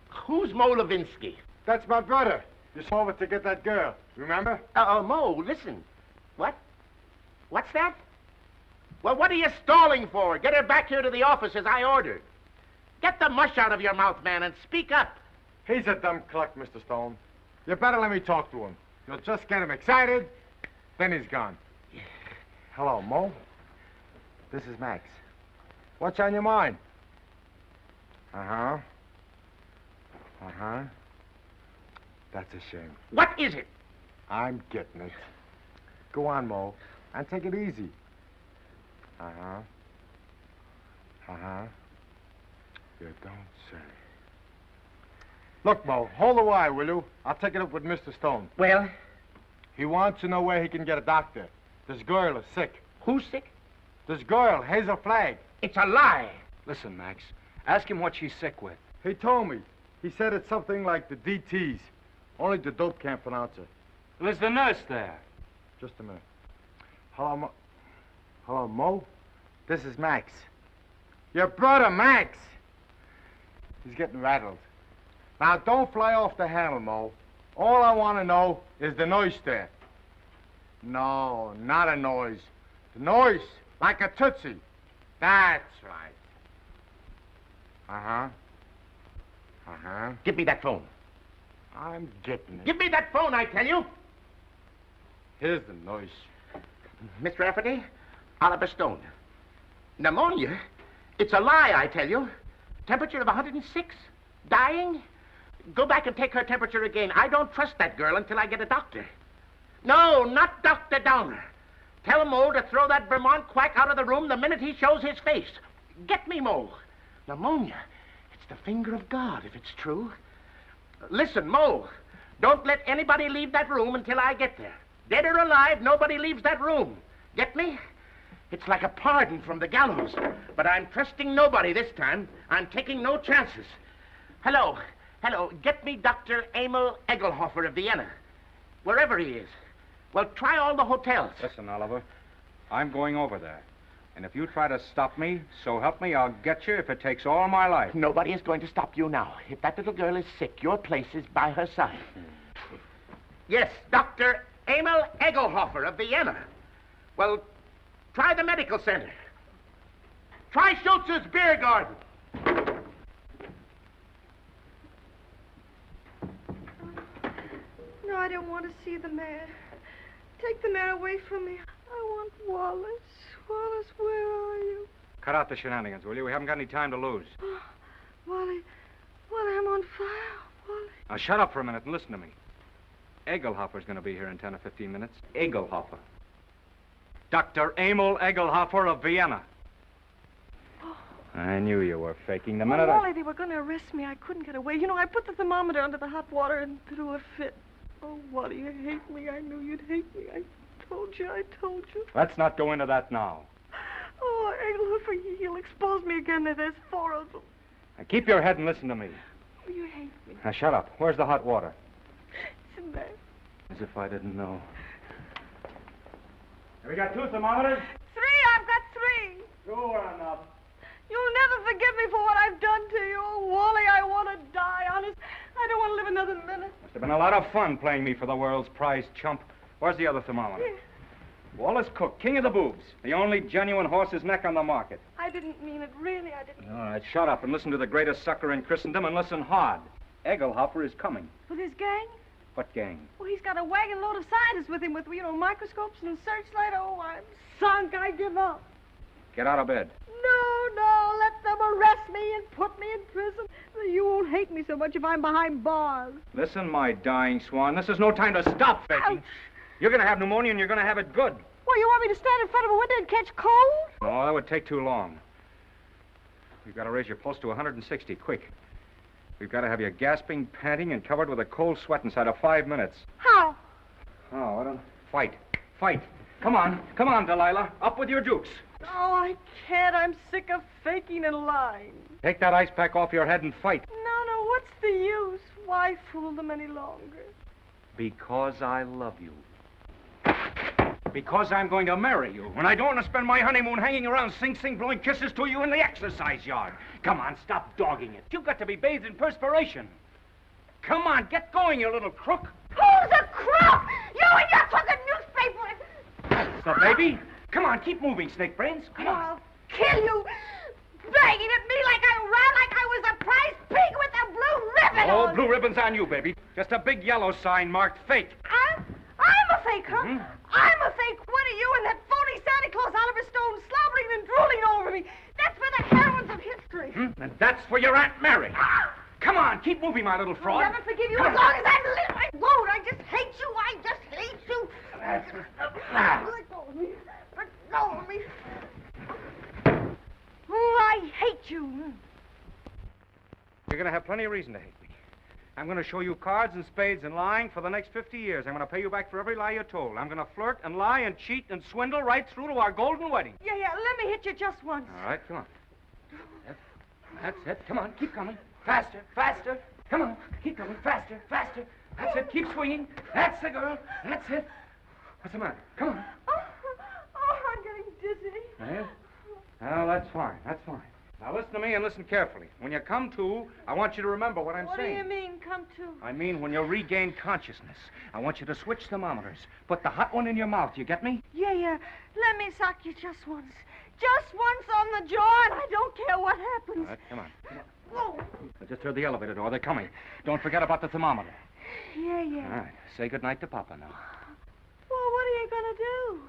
Who's Mo Levinsky? That's my brother. Just over to get that girl. Remember? Mo, listen. What? What's that? Well, what are you stalling for? Get her back here to the office as I ordered. Get the mush out of your mouth, man, and speak up. He's a dumb cluck, Mr. Stone. You better let me talk to him. You'll just get him excited, then he's gone. Hello, Mo. This is Max. What's on your mind? Uh-huh. Uh-huh. That's a shame. What is it? I'm getting it. Go on, Mo, and take it easy. Uh-huh. Uh-huh. You don't say. Look, Mo, hold the wire, will you? I'll take it up with Mr. Stone. Well? He wants to know where he can get a doctor. This girl is sick. Who's sick? This girl, Hazel Flagg. It's a lie. Listen, Max. Ask him what she's sick with. He told me. He said it's something like the DTs. Only the dope can't pronounce it. There's the nurse there. Just a minute. Hello, Mo. Hello, Mo? This is Max. Your brother, Max. He's getting rattled. Now, don't fly off the handle, Mo. All I want to know is the noise there. No, not a noise. The noise, like a tootsie. That's right. Uh-huh. Uh-huh. Give me that phone. I'm getting it. Give me that phone, I tell you. Here's the noise. Miss Rafferty, Oliver Stone. Pneumonia? It's a lie, I tell you. Temperature of 106? Dying? Go back and take her temperature again. I don't trust that girl until I get a doctor. No, not Dr. Downer. Tell Mo to throw that Vermont quack out of the room the minute he shows his face. Get me, Mo. Pneumonia. It's the finger of God, if it's true. Listen, Mo, don't let anybody leave that room until I get there. Dead or alive, nobody leaves that room. Get me? It's like a pardon from the gallows. But I'm trusting nobody this time. I'm taking no chances. Hello. Hello. Get me Dr. Emil Egelhofer of Vienna. Wherever he is. Well, try all the hotels. Listen, Oliver. I'm going over there. And if you try to stop me, so help me, I'll get you if it takes all my life. Nobody is going to stop you now. If that little girl is sick, your place is by her side. Yes, Dr. Emil Egelhofer of Vienna. Well, try the medical center. Try Schultz's beer garden. No, I don't want to see the mayor. Take the mayor away from me. I want Wallace. Wallace, where are you? Cut out the shenanigans, will you? We haven't got any time to lose. Oh, Wally, I'm on fire, Wally. Now, shut up for a minute and listen to me. Egelhofer's going to be here in 10 or 15 minutes. Egelhofer. Dr. Emil Egelhofer of Vienna. Oh. I knew you were faking the Well, minute Wally, they were going to arrest me. I couldn't get away. You know, I put the thermometer under the hot water and threw a fit. Oh, Wally, you hate me. I knew you'd hate me. I told you. Let's not go into that now. Oh, Egelhofer, he'll expose me again. There's 4 of them. Now, keep your head and listen to me. Oh, you hate me. Now, shut up. Where's the hot water? It's in there. As if I didn't know. Have we got 2 thermometers? 3, I've got 3. Sure enough. You'll never forgive me for what I've done to you. Oh, Wally, I want to die, honest. I don't want to live another minute. Must have been a lot of fun playing me for the world's prize chump. Where's the other thermometer? Here. Wallace Cook, king of the boobs. The only genuine horse's neck on the market. I didn't mean it, really, I didn't. All right, shut up and listen to the greatest sucker in Christendom and listen hard. Egelhofer is coming. With his gang? What gang? Well, he's got a wagon load of scientists with him with, microscopes and searchlight. Oh, I'm sunk. I give up. Get out of bed. No, let them arrest me and put me in prison. You won't hate me so much if I'm behind bars. Listen, my dying swan, this is no time to stop faking. Ouch. You're going to have pneumonia and you're going to have it good. Well, you want me to stand in front of a window and catch cold? No, that would take too long. We've got to raise your pulse to 160, quick. We've got to have you gasping, panting, and covered with a cold sweat inside of 5 minutes. How? Oh, I don't... Fight. Come on, Delilah. Up with your jukes. Oh, I can't. I'm sick of faking and lying. Take that ice pack off your head and fight. No, what's the use? Why fool them any longer? Because I love you. Because I'm going to marry you. And I don't want to spend my honeymoon hanging around Sing Sing blowing kisses to you in the exercise yard. Come on, stop dogging it. You've got to be bathed in perspiration. Come on, get going, you little crook. Who's a crook? You and your fucking newspaper. That's the baby. Come on, keep moving, Snake Brains. Come on. I'll kill you. Banging at me like I was a prize pig with a blue ribbon Oh, on. blue ribbon's on you, baby. Just a big yellow sign marked fake. I'm a fake, huh? Mm-hmm. I'm a fake. What are you and that phony Santa Claus Oliver Stone slobbering and drooling over me? That's for the heroines of history. And that's for your Aunt Mary. Come on. on, keep moving, my little fraud. I'll never forgive you as long as I live. I won't. I just hate you. I just hate you. Let go of me. Let go of me. Oh, I hate you. You're going to have plenty of reason to hate me. I'm going to show you cards and spades and lying for the next 50 years. I'm going to pay you back for every lie you told. I'm going to flirt and lie and cheat and swindle right through to our golden wedding. Yeah, let me hit you just once. All right, come on. That's it. Come on, keep coming. Faster, faster. Come on, keep coming. Faster, faster. That's it. Keep swinging. That's the girl. That's it. What's the matter? Come on. Oh, I'm getting dizzy. Well, well, that's fine. That's fine. Now listen to me and listen carefully. When you come to, I want you to remember what I'm saying. What do you mean, come to? I mean, when you regain consciousness, I want you to switch thermometers. Put the hot one in your mouth. You get me? Yeah. Let me sock you just once. Just once on the jaw, and I don't care what happens. All right, come on. Whoa. I just heard the elevator door. They're coming. Don't forget about the thermometer. Yeah. All right. Say goodnight to Papa now. Well, what are you going to do?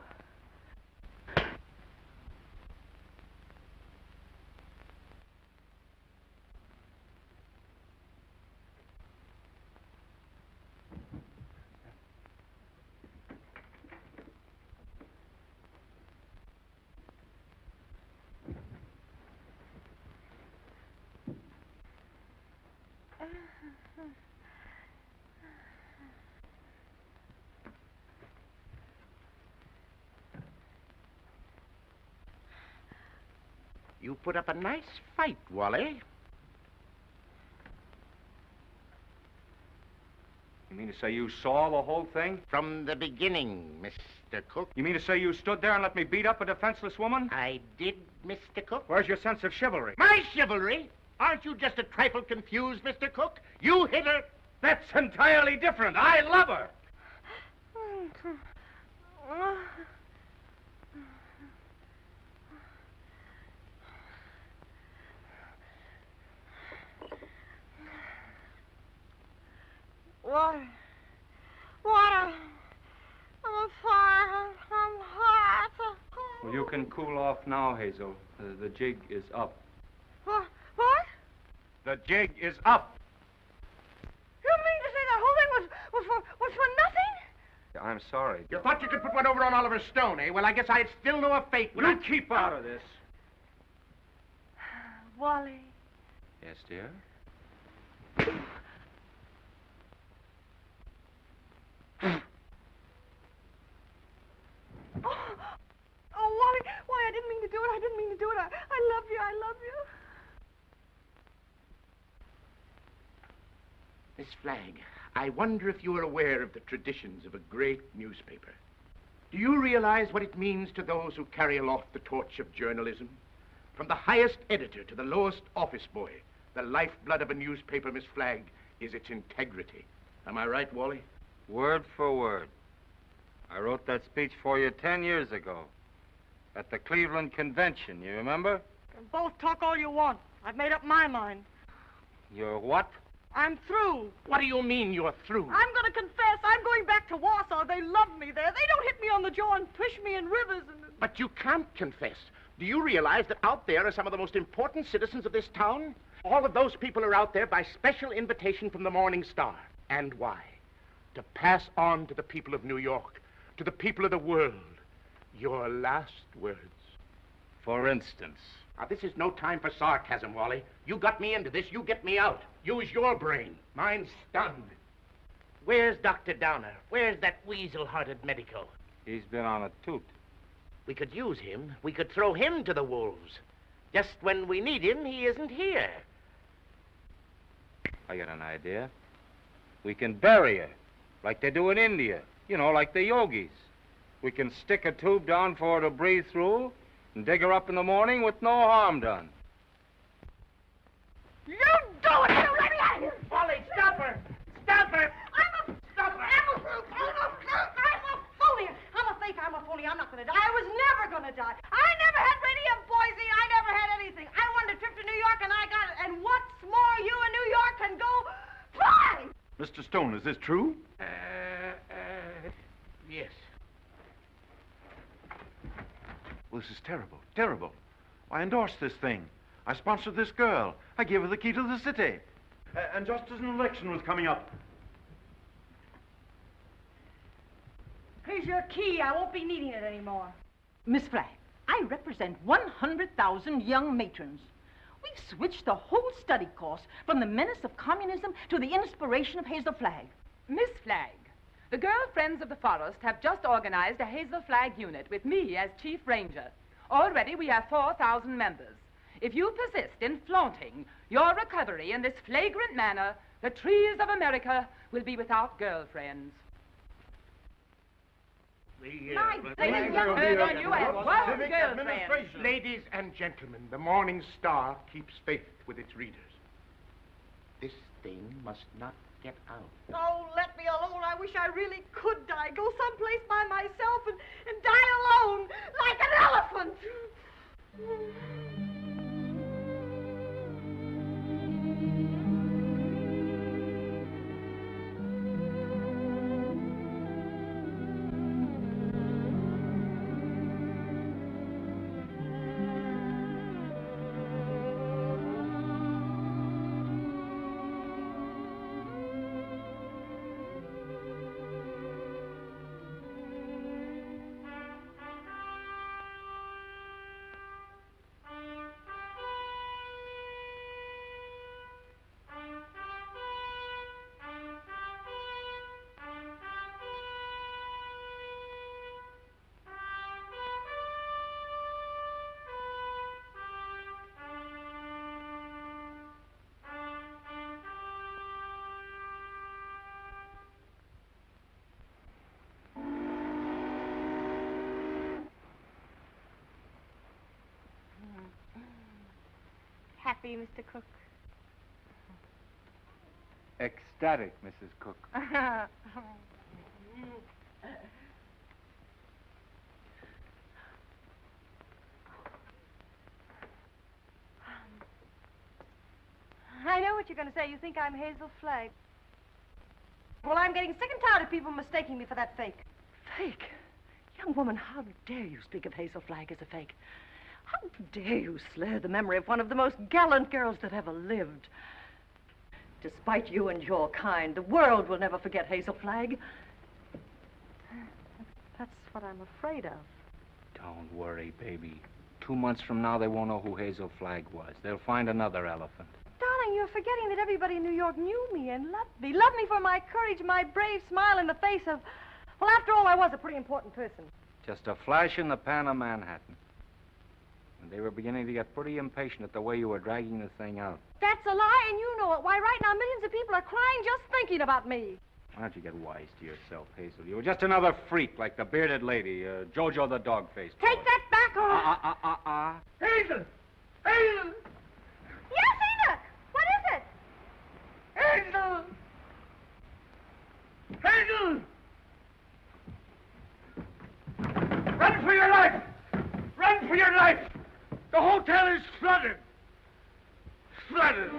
You put up a nice fight, Wally. You mean to say you saw the whole thing? From the beginning, Mr. Cook. You mean to say you stood there and let me beat up a defenseless woman? I did, Mr. Cook. Where's your sense of chivalry? My chivalry? Aren't you just a trifle confused, Mr. Cook? You hit her. That's entirely different. I love her. Water. I'm on fire. I'm hot. Well, you can cool off now, Hazel. The jig is up. What? The jig is up. You mean to say that whole thing was for nothing? I'm sorry. You thought you could put one over on Oliver Stone, eh? Well, I guess I'd still know a fate. You keep out of this. Wally. Yes, dear? Oh, Wally, I didn't mean to do it. I love you. Miss Flagg, I wonder if you are aware of the traditions of a great newspaper. Do you realize what it means to those who carry aloft the torch of journalism? From the highest editor to the lowest office boy, the lifeblood of a newspaper, Miss Flagg, is its integrity. Am I right, Wally? Word for word. I wrote that speech for you 10 years ago at the Cleveland Convention, you remember? You can both talk all you want. I've made up my mind. You're what? I'm through. What do you mean you're through? I'm going to confess. I'm going back to Warsaw. They love me there. They don't hit me on the jaw and push me in rivers and... But you can't confess. Do you realize that out there are some of the most important citizens of this town? All of those people are out there by special invitation from the Morning Star. And why? To pass on to the people of New York, to the people of the world, your last words. For instance? Now, this is no time for sarcasm, Wally. You got me into this, you get me out. Use your brain. Mine's stunned. Where's Dr. Downer? Where's that weasel-hearted medico? He's been on a toot. We could use him. We could throw him to the wolves. Just when we need him, he isn't here. I got an idea. We can bury her, like they do in India. You know, like the yogis. We can stick a tube down for her to breathe through and dig her up in the morning with no harm done. You do it! You let me out of here! Wally, stop her! Stop her! Stop her! I'm a phony! I'm a phony. I'm not going to die. I was never going to die. I never had radium poisoning. I never had anything. I wanted a trip to New York, and I got it. And what's more, you in New York can go fly! Mr. Stone, is this true? Yes. Well, this is terrible, terrible. I endorsed this thing. I sponsored this girl. I gave her the key to the city. And just as an election was coming up. Here's your key. I won't be needing it anymore. Miss Flagg, I represent 100,000 young matrons. We've switched the whole study course from the menace of communism to the inspiration of Hazel Flagg. Miss Flagg, the Girl Friends of the Forest have just organized a Hazel Flagg unit with me as chief ranger. Already we have 4,000 members. If you persist in flaunting your recovery in this flagrant manner, the trees of America will be without girlfriends. Ladies and gentlemen, the Morning Star keeps faith with its readers. This thing must not get out. Oh, let me alone. I wish I really could die. Go someplace by myself and die alone, like an elephant. Happy, Mr. Cook? Ecstatic, Mrs. Cook. I know what you're going to say. You think I'm Hazel Flagg. Well, I'm getting sick and tired of people mistaking me for that fake. Fake? Young woman, how dare you speak of Hazel Flagg as a fake? How dare you slur the memory of one of the most gallant girls that ever lived? Despite you and your kind, the world will never forget Hazel Flagg. That's what I'm afraid of. Don't worry, baby. 2 months from now, they won't know who Hazel Flagg was. They'll find another elephant. Darling, you're forgetting that everybody in New York knew me and loved me. Loved me for my courage, my brave smile in the face of... Well, after all, I was a pretty important person. Just a flash in the pan of Manhattan. And they were beginning to get pretty impatient at the way you were dragging the thing out. That's a lie, and you know it. Why, right now, millions of people are crying just thinking about me. Why don't you get wise to yourself, Hazel? You were just another freak like the bearded lady, Jojo the dog-faced boy. Take that back, or... Hazel! Hazel! Yes, Enoch! What is it? Hazel! Hazel! Run for your life! Run for your life! The hotel is flooded! Flooded!